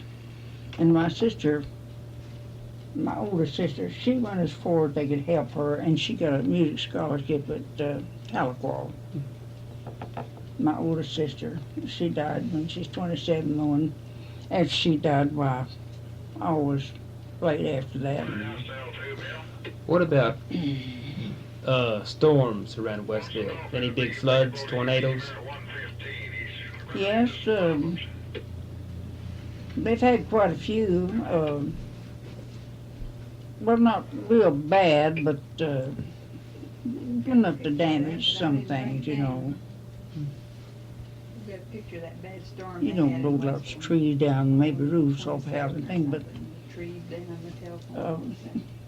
And my sister, my older sister, she went as far as they could help her, and she got a music scholarship at Tahlequah. My older sister, she died when she's 27, and after she died, why, I always played after that. What about storms around Westville? Any big floods, tornadoes? Yes, they've had quite a few. Well, not real bad, but enough to damage some things, You got a picture of that bad storm. You they don't had blow in lots of Westville. trees down, maybe roofs off houses and things, but Trees down on the telephone.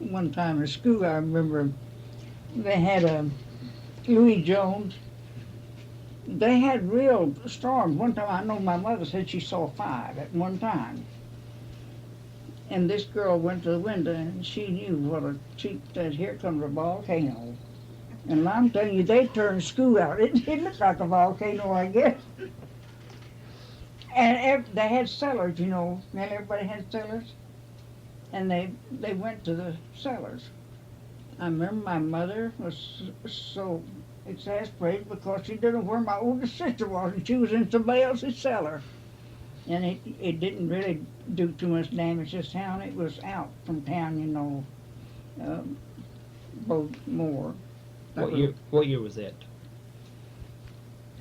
one time in school, I remember they had a Louis Jones. They had real storms. One time, I know my mother said she saw 5 at one time. And this girl went to the window, and she knew she said, "Here comes a volcano." And I'm telling you, they turned school out. It looked like a volcano, I guess. And they had cellars, and everybody had cellars. And they went to the cellars. I remember my mother was so exasperated because she didn't know where my older sister was, and she was in somebody else's cellar. And it didn't really do too much damage this town. It was out from town, both more. What year was that?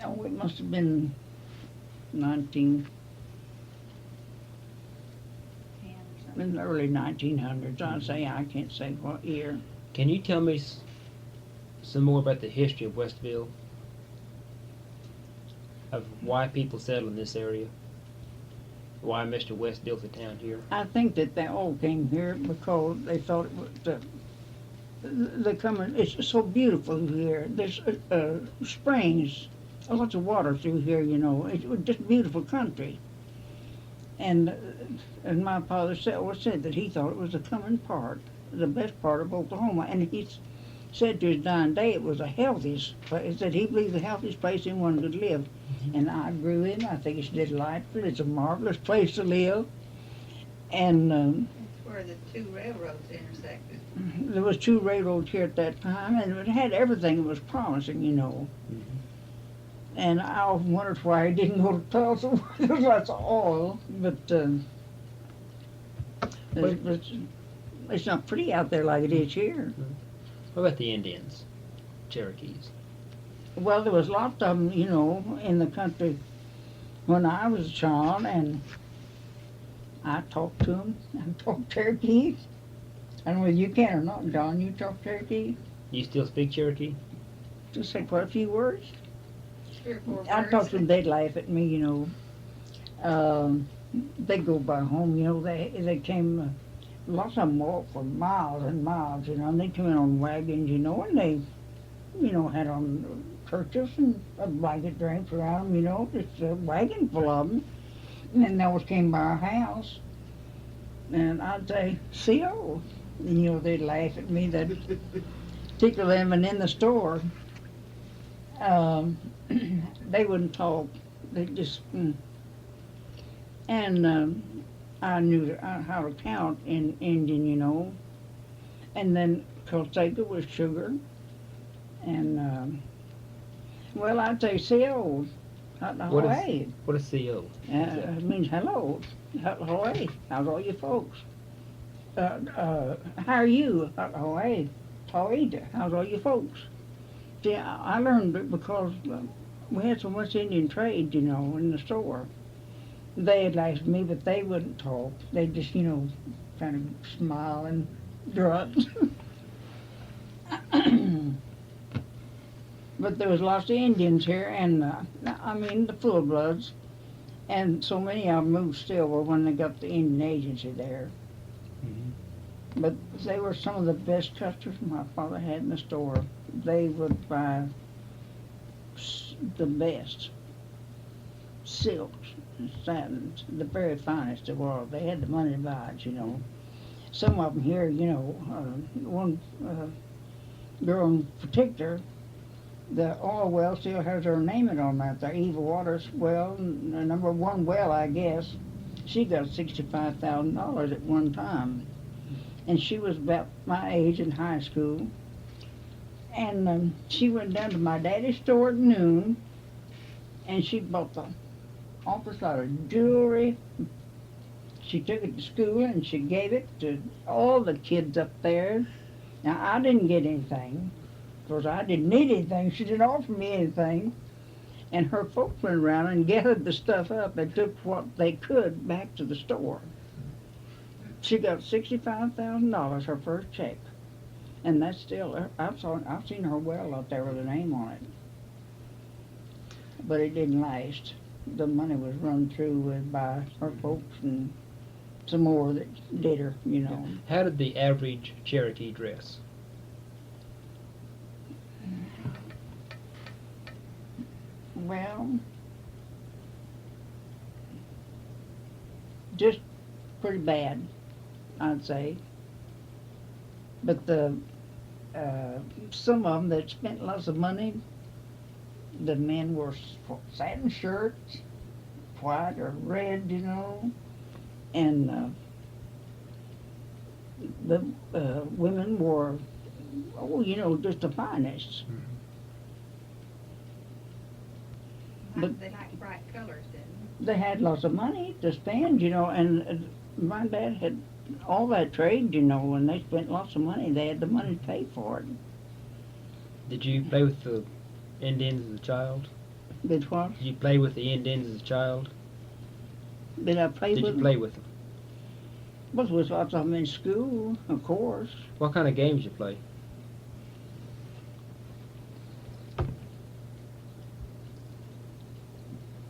Oh, it must have been 19, in the early 1900s. I can't say what year. Can you tell me some more about the history of Westville? Of why people settled in this area? Why Mr. West built a town here? I think that they all came here because they thought it was it's so beautiful here. There's springs, lots of water through here, It was just beautiful country. And my father always said that he thought it was the coming part, the best part of Oklahoma. And he said to his dying day it was the healthiest place. He said he believed the healthiest place anyone could live. And I agree with him. I think it's delightful. It's a marvelous place to live. And It's where the two railroads intersected. there was 2 railroads here at that time, and it had everything that was promising, you know. And I often wondered why he didn't go to Tulsa where there was lots of oil. But it's not pretty out there like it is here. What about the Indians, Cherokees? Well, there was lots of them, you know, in the country when I was a child, and I talked to them. I talked Cherokee. I don't know whether you can or not, John. You talk Cherokee? You still speak Cherokee? Just say quite a few words. 3 or 4 I words. talked to them, they'd laugh at me, you know. They go by home, you know. They came, lots of them walked for miles and miles, you know, and they come in on wagons, you know, and they, you know, had on kerchiefs and a blanket draped around them, you know, just a wagon full of them. And then they always came by our house, and I'd say, "C.O." And, you know, they'd laugh at me. They'd tickle them, and in the store, they wouldn't talk. They just, and I knew how to count in Indian, you know. And then Colsega was sugar, and well, I'd say "C.O." What is- Hey. What is CO? It means hello. Ahoy. How's all you folks? How are you? Ahoy. Toida. How's all you folks? See, I learned it because we had so much Indian trade, you know, in the store. They'd ask me, but they wouldn't talk. They'd just, you know, kind of smile and grunt. But there was lots of Indians here, and I mean the full bloods, and so many of them moved still were when they got the Indian agency there. But they were some of the best customers my father had in the store. They would buy the best silks and satins, the very finest of the world. They had the money to buy it, you know. Some of them here, you know, one girl in particular, the oil well still has her name on that. The Evil Waters well, the number 1 well, I guess. She got $65,000 at one time. And she was about my age in high school. And she went down to my daddy's store at noon, and she bought the awful lot of jewelry. She took it to school, and she gave it to all the kids up there. Now, I didn't get anything, because I didn't need anything. She didn't offer me anything. And her folks went around and gathered the stuff up and took what they could back to the store. She got $65,000, her first check. And that's still, I've seen her well out there with her name on it. But it didn't last. The money was run through by her folks and some more that did her, you know. How did the average Cherokee dress? Well, just pretty bad, I'd say. But some of them that spent lots of money, the men wore satin shirts, white or red, you know, and the women wore, oh, you know, just the finest. But They like bright colors, didn't they had lots of money to spend, you know, and my dad had all that trade, you know, and they spent lots of money. They had the money to pay for it. Did you play with the Indians as a child? Did what? Did you play with the Indians as a child? Did I play Did with you them? play with them? Well, there was lots of them in school, of course. What kind of games you play?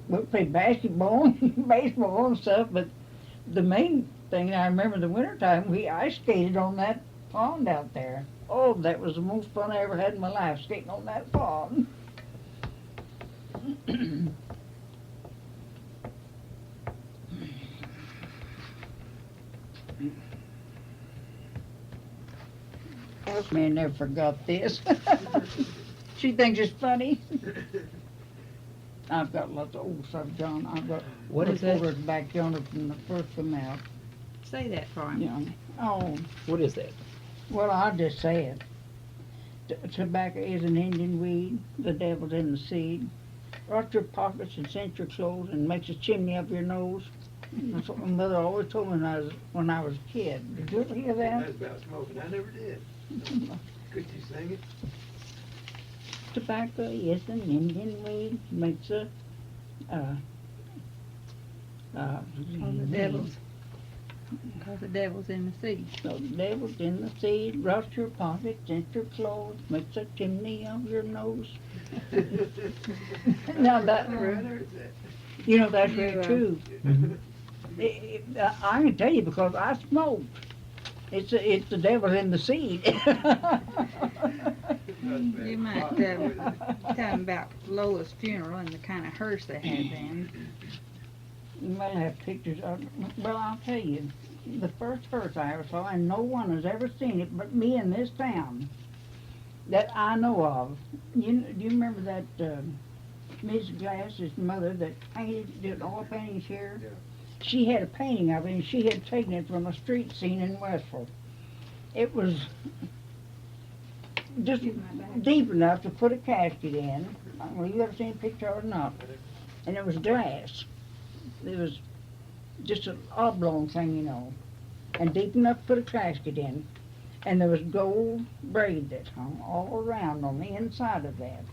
We played basketball and baseball and stuff, but the main thing I remember in the wintertime, we ice skated on that pond out there. Oh, that was the most fun I ever had in my life, skating on that pond. housemaid never forgot this. She thinks it's funny. I've got lots of old stuff, John. I've got What is that? reporters back yonder from the first come out. Say that for him. You know. Oh, What is that? well, I'll just say it. Tobacco is an Indian weed. The devil's in the seed. Rot your pockets and scent your clothes and makes a chimney up your nose. That's what my mother always told me when I was a kid. Did you ever hear that? That's about smoking. I never did. Could you sing it? Tobacco is an Indian weed. Makes a Cause the devil's in the seed. So the devil's in the seed, rust your pockets, scent your clothes, makes a chimney of your nose. Now that, you know, that's very true. I can tell you because I smoked. It's the devil in the seed. You might tell him about Lola's funeral and the kind of hearse they had then. You might have pictures of it. Well, I'll tell you, the first hearse I ever saw, and no one has ever seen it but me in this town that I know of. Do you remember that Miss Glass's mother that did all the paintings here? Yeah. She had a painting of it, and she had taken it from a street scene in Westville. It was just deep enough to put a casket in. Well, you ever seen a picture of it or not? And it was glass. It was just an oblong thing, you know, and deep enough to put a casket in. And there was gold braid that hung all around on the inside of that.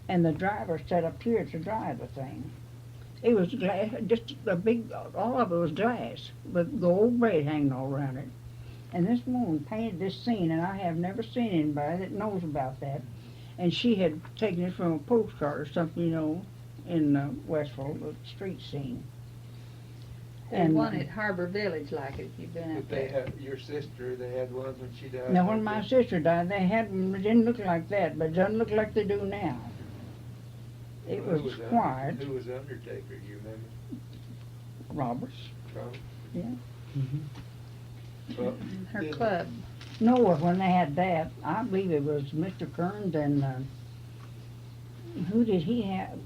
And the driver sat up here to drive the thing. It was glass, just a big, all of it was glass, with gold braid hanging all around it. And this woman painted this scene, and I have never seen anybody that knows about that. And she had taken it from a postcard or something, you know, in Westville, the street scene. There's one at Harbor Village like it, if you've been But up they there. have, your sister, they had ones when she died. Now, when my sister died, they had them, it didn't look like that, but it doesn't look like they do now. It Who was the- quiet. Who was the Undertaker, do you remember? Roberts. Probably. Mm-hmm. Well, Her did- club. No, when they had that, I believe it was Mr. Kearns and, who did he have,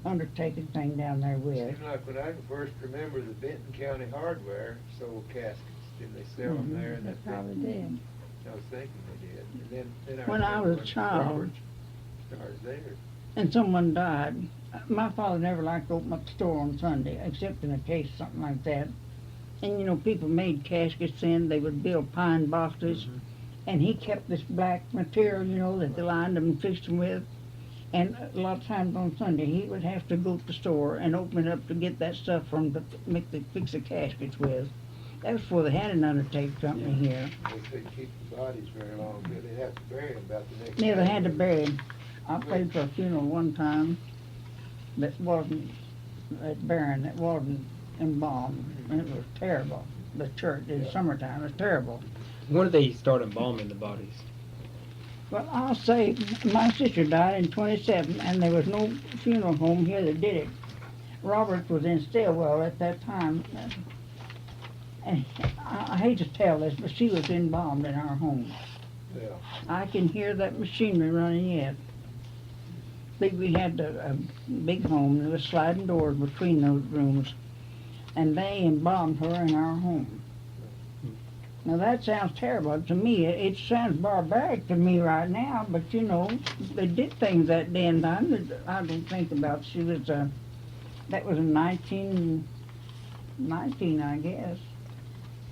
undertaking thing down there with? Seemed like when I first remember the Benton County Hardware sold caskets, didn't they sell them there? And They that probably did. I was thinking they did. And then When I remember was a child. Roberts started there. And someone died. My father never liked to open up the store on Sunday, except in a case of something like that. And you know, people made caskets then, they would build pine boxes. And he kept this black material, you know, that they lined them and fixed them with. And a lot of times on Sunday, he would have to go to the store and open it up to get that stuff from to fix the caskets with. That was before they had an undertaker company here. They couldn't keep the bodies very long, but they'd have to bury them about the next Yeah, they day. had to bury him. I paid for a funeral one time that wasn't at Barron, that wasn't embalmed, and it was terrible. The church in summertime, it was terrible. When did they start embalming the bodies? Well, I'll say, my sister died in '27, and there was no funeral home here that did it. Roberts was in Stillwell at that time, and I hate to tell this, but she was embalmed in our home. Yeah. I can hear that machinery running yet. We had a big home, there was sliding doors between those rooms, and they embalmed her in our home. Now that sounds terrible to me. It sounds barbaric to me right now, but you know, they did things that day and time that I don't think about. She was, that was in 1919, I guess.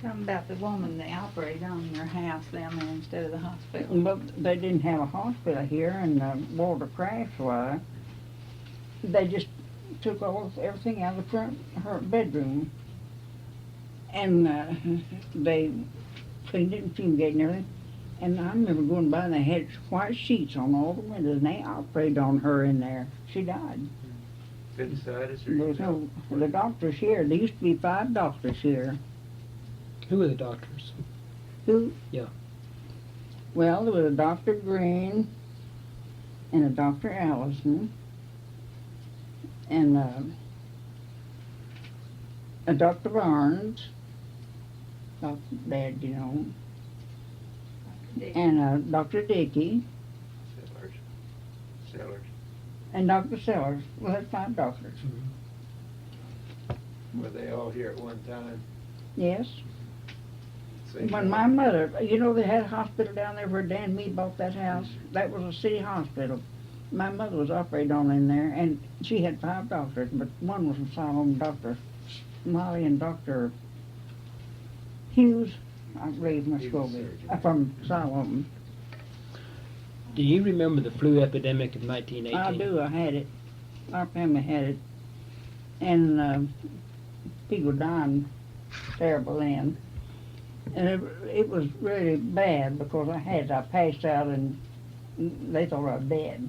Something about the woman they operated on their house down there instead of the hospital. But they didn't have a hospital here, and Walter Craft's wife, they just took everything out of the front her bedroom, and they cleaned it and fumigated and everything. And I remember going by and they had white sheets on all the windows, and they operated on her in there. She died. Appendicitis or? There's no, the doctors here, there used to be 5 doctors here. Who were the doctors? Who? Yeah. Well, there was a Dr. Green and a Dr. Allison and a Dr. Barnes, Dr. Dad, you know, and Dr. Dickey, Sellers. and Dr. Sellers. Well, that's 5 doctors. Were they all here at one time? Yes. So you When know- my mother, you know, they had a hospital down there where Dan Me bought that house. That was a city hospital. My mother was operated on in there, and she had 5 doctors, but one was from Siloam, Dr. Molly and Dr. Hughes, I believe, He was Muskogee, surgeon. from Siloam. Do you remember the flu epidemic of 1918? I do, I had it. Our family had it. And people dying terrible then. And it was really bad because I passed out and they thought I was dead.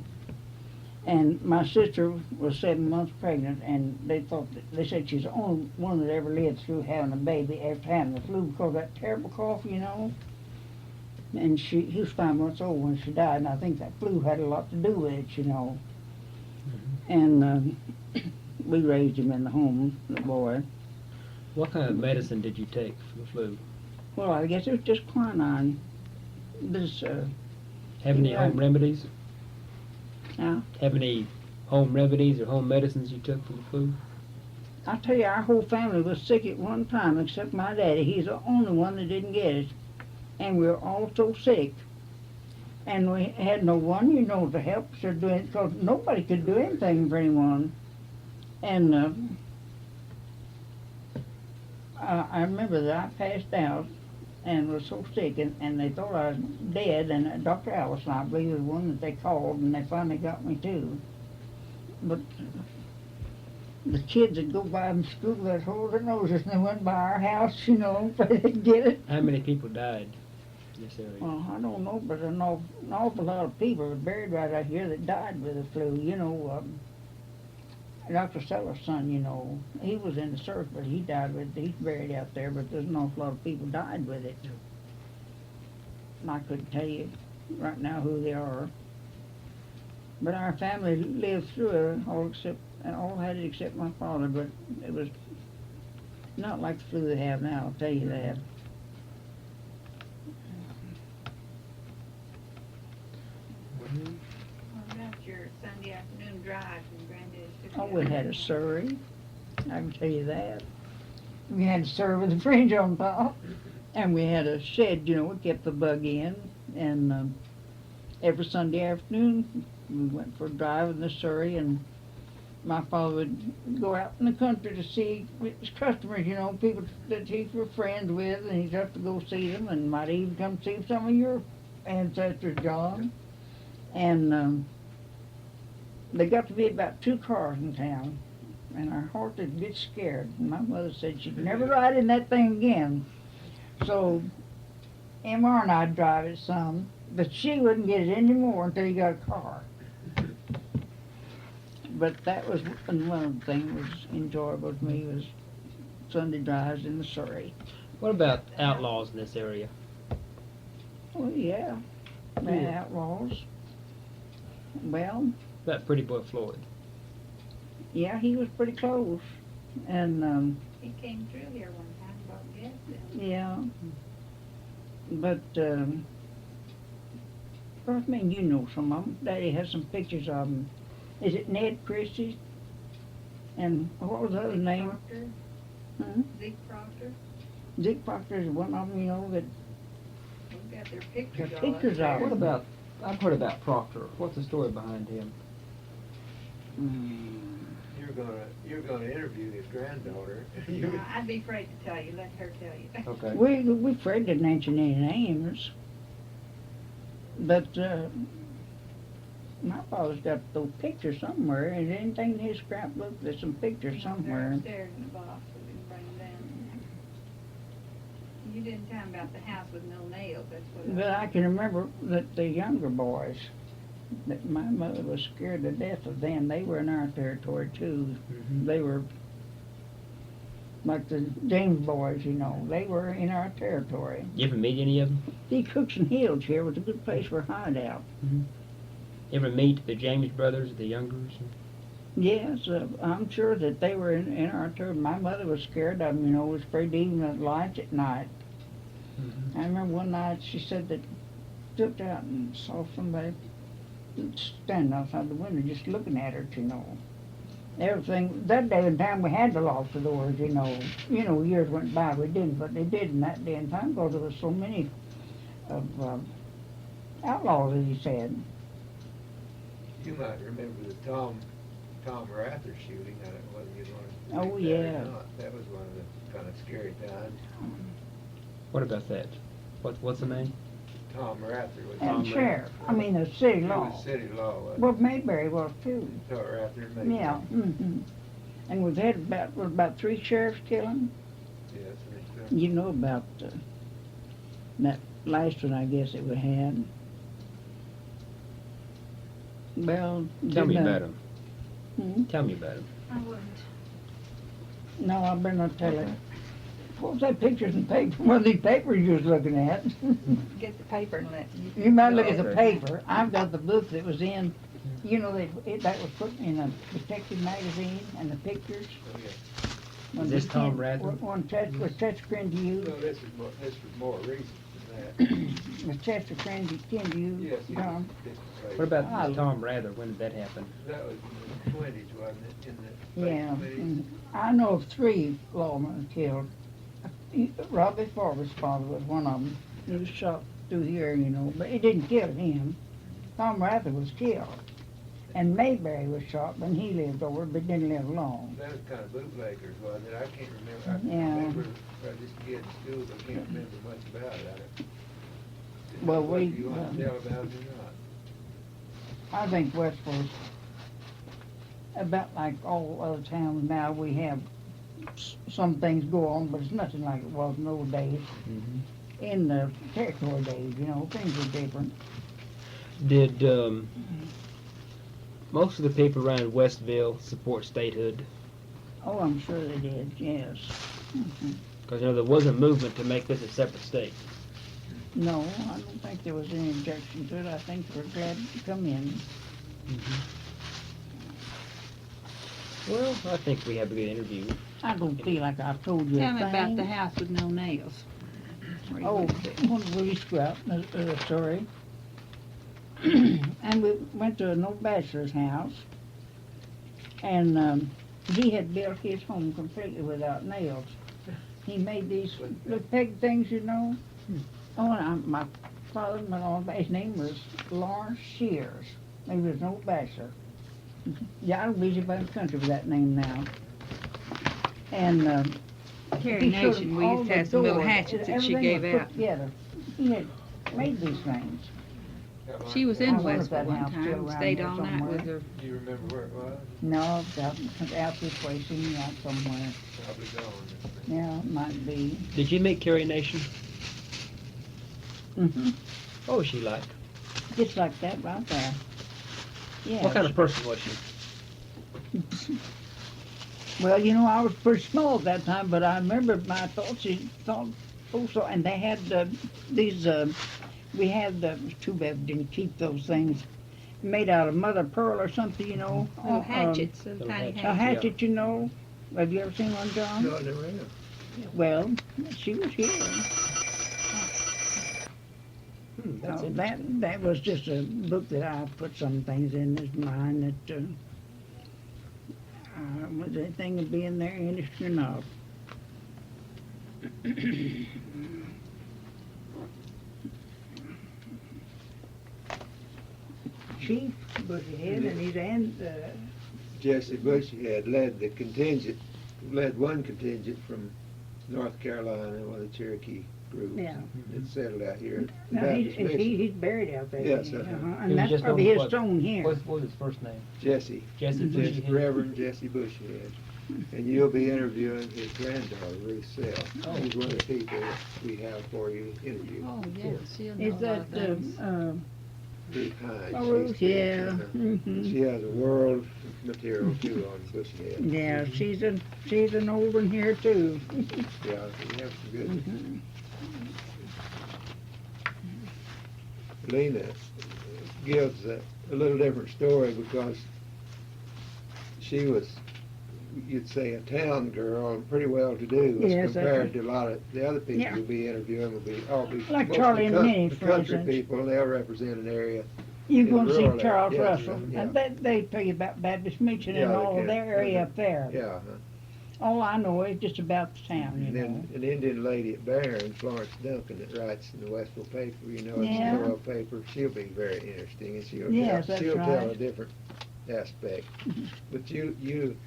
And my sister was 7 months pregnant, and they said she's the only one that ever lived through having a baby after having the flu because of that terrible cough, you know. And he was 5 months old when she died, and I think that flu had a lot to do with it, you know. And we raised him in the home, the boy. What kind of medicine did you take for the flu? Well, I guess it was just quinine. This, Have any Yeah. home remedies? Huh? Have any home remedies or home medicines you took for the flu? I tell you, our whole family was sick at one time except my daddy. He's the only one that didn't get it. And we were all so sick. And we had no one, you know, to help us or do it because nobody could do anything for anyone. And I remember that I passed out and was so sick, and they thought I was dead, and Dr. Allison, I believe, was the one that they called, and they finally got me too. But the kids would go by in school, they'd hold their noses, and they went by our house, you know, if they didn't get it. How many people died in this area? Well, I don't know, but an awful lot of people were buried right out here that died with the flu, you know. Dr. Sellers' son, you know, he was in the service, but he died with it. He's buried out there, but there's an awful lot of people died with it. And I couldn't tell you right now who they are. But our family lived through it, all had it except my father, but it was not like the flu they have now, I'll tell you that. What about your Sunday afternoon drive from Granddad's? Oh, we had a Surrey, I can tell you that. We had a Surrey with a fringe on top, and we had a shed, you know, we kept the buggy in, and every Sunday afternoon, we went for a drive in the Surrey, and my father would go out in the country to see his customers, you know, people that he was friends with, and he'd have to go see them, and might even come see some of your ancestors, John. And there got to be about 2 cars in town, and our horse would get scared. And my mother said she'd never ride in that thing again. So M.R. and I'd drive it some, but she wouldn't get it anymore until he got a car. But that was one of the things that was enjoyable to me was Sunday drives in the Surrey. What about outlaws in this area? Well, yeah, we had outlaws. Well, About Pretty Boy Floyd. yeah, he was pretty close. And, He came through here one time, bought gas then. yeah. But, I mean, you know some of them. Daddy has some pictures of them. Is it Ned Christie? And what was the other Zeke name? Proctor, Hmm? Zeke Proctor, Zeke Proctor is one of them, you know, that we've got their pictures Their all up pictures there. are- What about, I've heard about Proctor. What's the story behind him? You're gonna interview his granddaughter. I'd be afraid to tell you, let her tell you. Okay. we afraid to mention any names. But my father's got those pictures somewhere, and anything in his scrapbook, there's some pictures They're somewhere. upstairs in the box, we can bring them down. You didn't tell me about the house with no nails, that's what. But I can remember that the younger boys, that my mother was scared to death of them. They were in our territory too. Mhm. They were like the James boys, you know. They were in our territory. You ever meet any of them? The Cooks and Hills here was a good place for a hideout. You ever meet the James brothers, the youngers? Yes, I'm sure that they were in our territory. My mother was scared of them, you know, was afraid to even have lights at night. I remember one night she said that looked out and saw somebody standing outside the window just looking at her, you know. Everything, that day and time we had to lock the doors, you know. You know, years went by, we didn't, but they did in that day and time because there was so many of outlaws, as he said. You might remember the Tom Rather shooting. I don't know whether you'd want to. Oh, make that or yeah. not. That was one of the kind of scary times. What about that? What's the name? Tom Rather was. And sheriff, I mean, the city He law. was city law. wasn't Well, Mayberry was too. he? Tom Rather. Maybe. Yeah, And we've had about 3 sheriffs killing. Yes, I think so. You know about that last one, I guess, that we had. Well, Tell me didn't, about him. Hmm? Tell me about him. I wouldn't. No, I better not tell it. What was that pictures in paper? One of these papers you was looking at. Get the paper and let you. You might look at the Okay. paper. I've got the book that was in, you know, that was put in a detective magazine and the pictures. Oh, yeah. When Is this they Tom came- Rather? When was touchscreen to you? No, this was more recent than that. Was touchscreen to you, Yes, he Tom? was. This What about Ah. this Tom Rather? When did that happen? That was in the 20s, wasn't it? In the late Yeah. 20s? I know of 3 lawmen killed. Robbie Farber's father was one of them. He was shot through here, you know, but it didn't kill him. Tom Rather was killed. And Mayberry was shot when he lived over, but didn't live long. That was kind of bootleggers, wasn't it? I can't remember. I can Yeah. remember, I just a kid in school, but I can't remember much about it. Well, Whether we, you want to tell about it or not. I think Westville's about like all other towns now. We have some things go on, but it's nothing like it was in those days. In the territory days, you know, things are different. Did most of the people around Westville support statehood? Oh, I'm sure they did, yes. Mhm. Because, you know, there was a movement to make this a separate state. No, I don't think there was any objection to it. I think we're glad to come in. Well, I think we have a good interview. I don't feel like I've told you a Tell me about thing. the house with no nails. Oh, one Willie Scrap, story. And we went to an old bachelor's house, and he had built his home completely without nails. He made these little peg things, you know. Oh, and my father-in-law, his name was Lawrence Shears. He was an old bachelor. Yeah, I'd be about the country with that name now. And Carrie he showed Nation, them we all used to the have some little doors. hatchets that she Everything gave was put out. together. He had made these things. She was in I wonder if that Westville one house still time, around stayed there all night somewhere. with her. Do you remember where it was? No, it's out this way, seen out somewhere. Probably gone. Yeah, it might be. Did you meet Carrie Nation? Mm-hmm. What was she like? Just like that right there. Yeah. What kind of person was she? Well, you know, I was pretty small at that time, but I remember my thoughts. She thought also, and they had these. We had too bad we didn't keep those things made out of mother of pearl or something, you know. Little hatchets, little little tiny hatchets. A hatchets. hatchet, you know. Have you ever seen one, John? No, I never have. Well, she was here. That's Oh, interesting. that was just a book that I put some things in as mine that was anything to be in there interesting enough. Chief Bushyhead and his Jesse Bush had led one contingent from North Carolina, one of the Cherokee groups Yeah. that settled out here. now he's buried out there. Yes, isn't he? uh-huh. He was And that's just probably on his what- stone here. What was his first name? Jesse, Jesse Mhm. Jesse, Bushyhead. Reverend Jesse Bushhead. And you'll be interviewing his granddaughter, Ruth Sell. Oh, Who's one of the people that we have for you to interview. Oh, yeah, she'll know a Is lot that of things. Ruth Hines. Oh, Ruth, She's- yeah. She has a world of material too on Bushhead. Yeah, she's an old one here too. Yeah, we have some good. Mhm. Lena gives a little different story because she was you'd say a town girl and pretty well to do as Yes, that's compared right. to a lot of the other people Yeah. you'll be interviewing will be all be Like mostly Charlie and Minnie, the for country instance. people. They'll represent an area. You in go and see rural area. Charles Yes, Russell, yeah. and they tell you about Baptist Mission Yeah, and they all can. of their area Mhm. up there. Yeah. All I know is just about the town, you And know. then an Indian lady at Barron, Florence Duncan, that writes in the Westville paper, you know, it's Yeah. an oil paper. She'll be very interesting, and Yes, that's she'll tell a right. different aspect. But you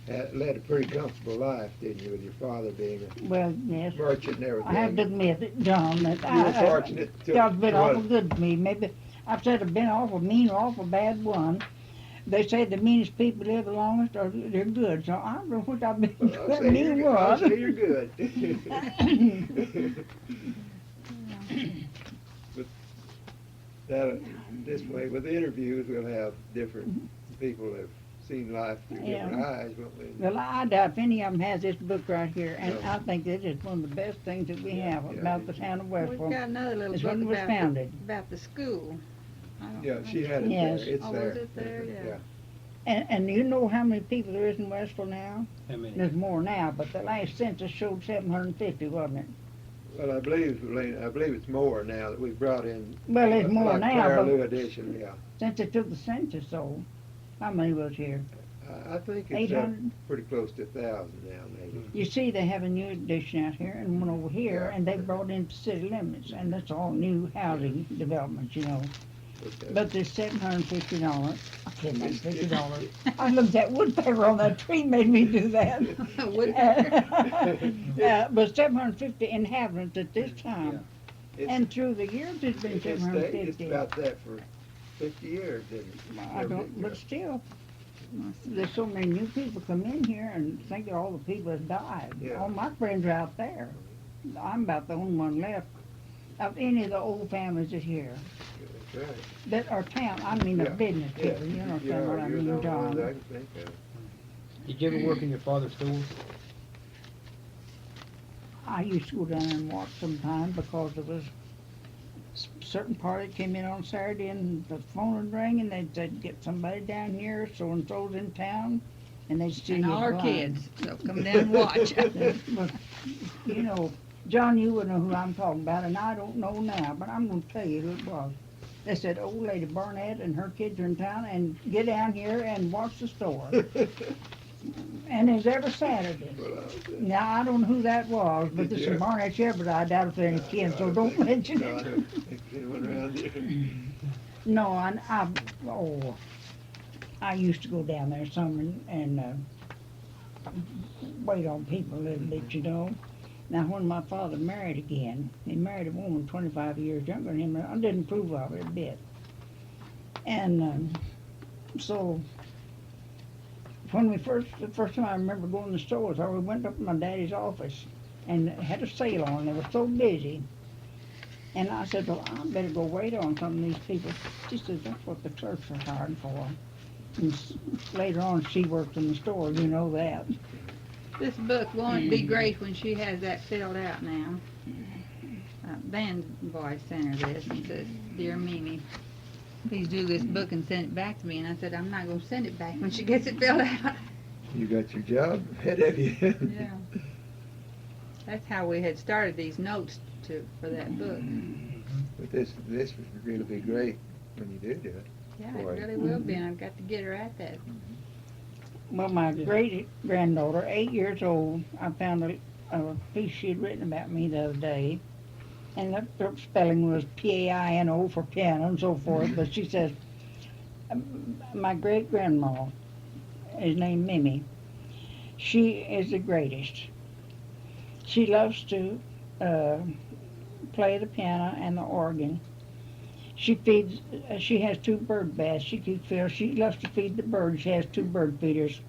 had led a pretty comfortable life, didn't you, with your father being a Well, yes. merchant and everything? I have to admit it, John, that You were fortunate to- God's been to awful what- good to me. Maybe I've said I've been awful mean or awful bad one. They say the meanest people live the longest or they're good. So I don't know what I've been Well, I'll good. say Neither you're, I'll one. say you're good. But this way, with interviews, we'll have different people that have seen life through different Yeah. eyes, won't we? Well, I doubt if any of them has this book right here, and Yeah. I think this is one of the best things that we have Yeah. about the town of We've Westville. got another little It's book when it was about, founded. about the school. I don't Yeah, know. she had it Yes. there. It's Oh, there. was it there? Yeah. And you know how many people there is in Westville now? How many? There's more now, but the last census showed 750, wasn't it? Well, I believe, Lena, it's more now that we've brought in. Well, it's more like now, Clara but- Lou edition, yeah. Since they took the census, so how many was here? I think it's 800? pretty close to 1,000 now, maybe. You see, they have a new edition out here and one over here, Yeah. and they brought into city limits, and that's all new housing developments, you know. But, But there's $750. I can't remember $50. I looked at woodpecker on that tree, made me do that. But 750 inhabitants at this time, it's- and through the years it's been it's 750. about that for 50 years, didn't it? I don't, but still, there's so many new people come in here and think of all the people that died. Yeah. All my friends are out there. I'm about the only one left of any of the old families that's here. That's right. That are town, I mean the Yeah. business Yeah. people, you know Yeah, what I you're mean, the only one that I John. can think of. Did you ever work in your father's stores? I used to go down and watch sometime because there was certain party came in on Saturday and the phone would ring and they'd say, get somebody down here, so-and-so's in town, and they'd steal And your all our blind. kids, so come down and watch. But, you know, John, you would know who I'm talking about, and I don't know now, but I'm gonna tell you who it was. They said, old lady Barnett and her kids are in town, and get down here and watch the store. And it's every Saturday. Now, I don't know who that was, but this Yeah. is Barnett Shepherd. I doubt if they're any kids, so don't mention No, I it. don't think anyone around here. No, I used to go down there some and wait on people a little bit, you know. Now, when my father married again, he married a woman 25 years younger than him, and I didn't approve of it a bit. And so, when the first time I remember going to the store was, we went up to my daddy's office and it had a sale on. They were so busy. And I said, well, I better go wait on some of these people. She said, that's what the clerks are hired for. And later on, she worked in the store, you know that. This book won't be great when she has that filled out now. Van boy sent her this and said, Dear Mimi, please do this book and send it back to me. And I said, I'm not going to send it back when she gets it filled out. You got your job ahead of you. Yeah. That's how we had started these notes for that book. But this would really be great when you do it. Yeah, Boy. it really will be, and I've got to get her at that. Well, my great-granddaughter, 8 years old, I found a piece she had written about me the other day. And the spelling was P-A-I-N-O for piano and so forth. But she says, my great-grandma is named Mimi. She is the greatest. She loves to play the piano and the organ. She has 2 bird baths she keeps filled. She loves to feed the birds. She has 2 bird feeders.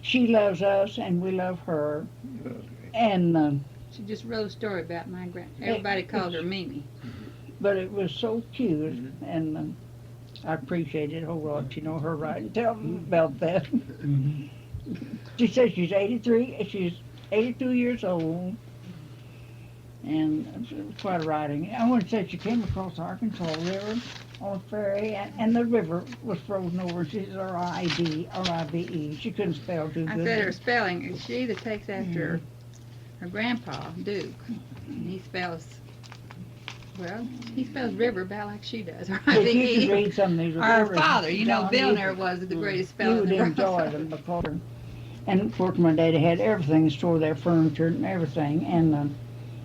She loves us and we love her. Okay. And She just wrote a story about my everybody called her Mimi. but it was so cute, and I appreciated a whole lot, you know, her writing. Tell them about that. She says she's 82 years old, and it's quite a writing. I want to say she came across the Arkansas River on the ferry, and the river was frozen over. She says R-I-B-E. She couldn't spell too I good. said her spelling, she either takes after her grandpa, Duke. And he spells river about like she does. If you could read some of these Our reports, father, John, Vilner was the greatest speller you in would the world. enjoy them because, and of course my daddy had everything in the store, their furniture and everything, and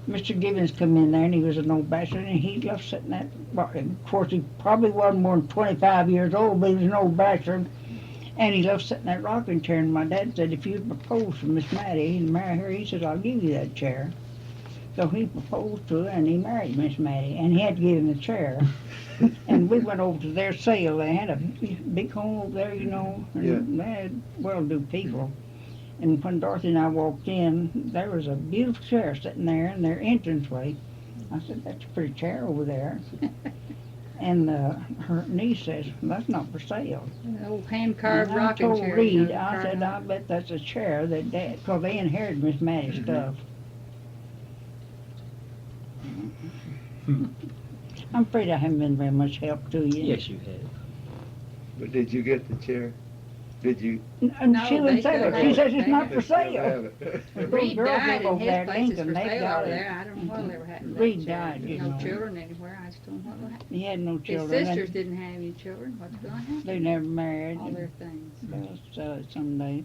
Mr. Gibbons come in there and he was an old bachelor and he loved sitting that, well, of course he probably wasn't more than 25 years old, but he was an old bachelor, and he loved sitting in that rocking chair, and my dad said, if you propose to Miss Mattie and marry her, he said, I'll give you that chair. So he proposed to her and he married Miss Mattie, and he had to give him the chair. And we went over to their sale. They had a big home over there, you know, and they had well-to-do people. And when Dorothy and I walked in, there was a beautiful chair sitting there in their entranceway. I said, that's a pretty chair over there. And her niece says, that's not for sale. An old hand-carved And I rocking told chair. Reed, I said, I bet that's a chair that Dad, because they inherited Miss Mattie's stuff. I'm afraid I haven't been very much help to you. Yes, you have. But did you get the chair? Did you? And No, she wouldn't they sell still it. She have says it. it's They not have for They still sale. have it. Reed girls died live and over his there at place is Lincoln. for They sale got over it. there. I don't know whatever happened to Reed that chair. died, you No know. children anywhere. I just don't know what will happen. He had no His children. sisters didn't have any children. What's going to happen? They never married. All their things. They'll sell it someday.